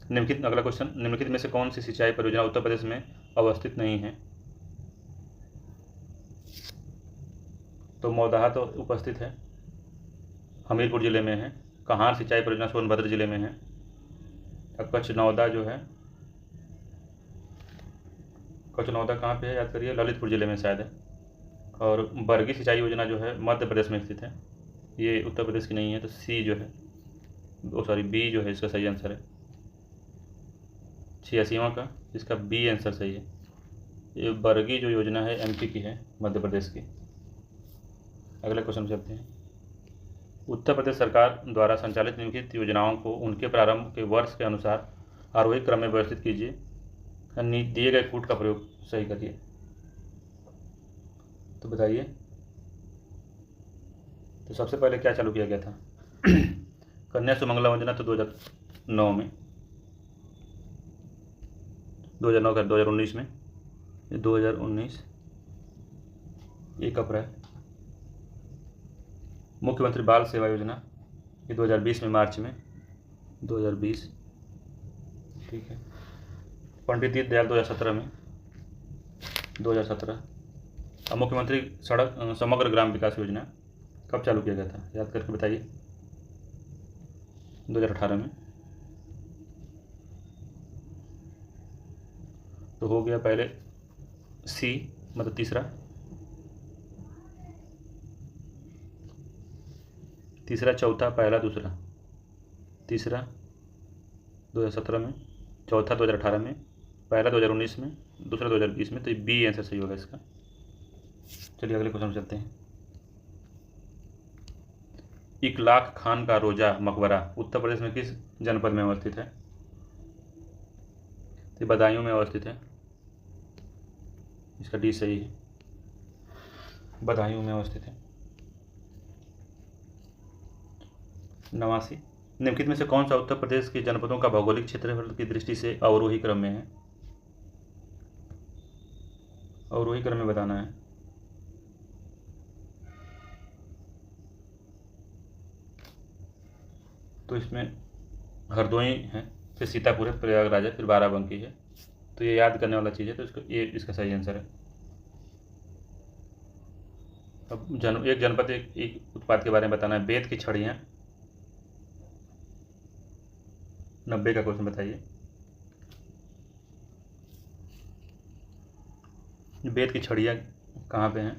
निम्नलिखित, अगला क्वेश्चन, निम्नलिखित में से कौन सी सिंचाई परियोजना उत्तर प्रदेश में अवस्थित नहीं है? तो मौदाहा तो उपस्थित है, हमीरपुर जिले में है। कहार सिंचाई परियोजना सोनभद्र जिले में है। कचनौदा जो है, कचनौदा कहाँ पे है याद करिए, ललितपुर जिले में शायद है। और बरगी सिंचाई योजना जो है मध्य प्रदेश में स्थित है, ये उत्तर प्रदेश की नहीं है, तो सी जो है, बी जो है इसका सही आंसर है। 86वां का इसका बी आंसर सही है। ये बरगी जो योजना है MP की है, मध्य प्रदेश की। अगले क्वेश्चन चलते हैं। उत्तर प्रदेश सरकार द्वारा संचालित निम्नलिखित योजनाओं को उनके प्रारंभ के वर्ष के अनुसार आरोही क्रम में व्यवस्थित कीजिए, दिए गए कूट का प्रयोग सही करिए, तो बताइए। तो सबसे पहले क्या चालू किया गया था? कन्या सुमंगला योजना तो 2009 में, 2009 का 2019 में, 2019 1 अप्रैल। मुख्यमंत्री बाल सेवा योजना ये 2020 में, मार्च में, 2020 ठीक है। पंडित दीनदयाल 2017 में, 2017। अब मुख्यमंत्री सड़क समग्र ग्राम विकास योजना कब चालू किया गया था, याद करके बताइए। 2018 में। तो हो गया पहले सी, मतलब तीसरा चौथा, पहला दूसरा, तीसरा 2017 में, चौथा 2018 में, पहला 2019 में, दूसरा 2020 में, तो ये बी आंसर सही होगा इसका। चलिए अगले क्वेश्चन चलते हैं। इकलाक खान का रोजा मकबरा उत्तर प्रदेश में किस जनपद में अवस्थित है? तो बदायूं में अवस्थित है। इसका डी सही है, बदायूं में अवस्थित है। 89 निम्नलिखित में से कौन सा उत्तर प्रदेश के जनपदों का भौगोलिक क्षेत्रफल की दृष्टि से अवरोही क्रम में है? अवरोही क्रम में बताना है। तो इसमें हरदोई है, फिर सीतापुर है, प्रयागराज है, फिर बाराबंकी है। तो ये याद करने वाला चीज़ है, तो इसका सही आंसर है। अब एक जनपद एक उत्पाद के बारे में बताना है। बेत की छड़ियाँ। 90 का क्वेश्चन बताइए। बेत की छड़ियाँ कहाँ पे हैं?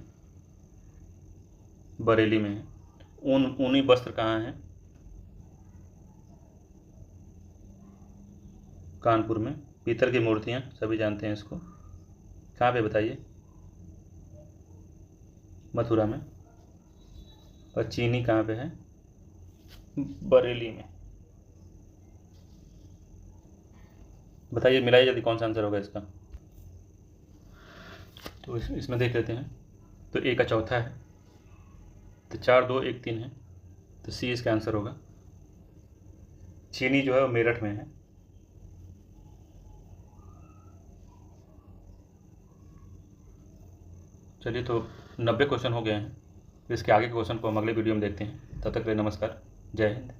बरेली में है। ऊनी वस्त्र कहाँ है? कानपुर में। पीतल की मूर्तियाँ सभी जानते हैं इसको, कहाँ पे बताइए? मथुरा में। और चीनी कहाँ पे है? बरेली में। बताइए, मिलाइए जल्दी, कौन सा आंसर होगा इसका? तो इसमें देख लेते हैं। तो ए का चौथा है, तो 4 2 1 3 है, तो सी इसका आंसर होगा। चीनी जो है वो मेरठ में है। चलिए, तो 90 क्वेश्चन हो गए हैं। इसके आगे के क्वेश्चन को हम अगले वीडियो में देखते हैं। तब तक के लिए नमस्कार, जय हिंद।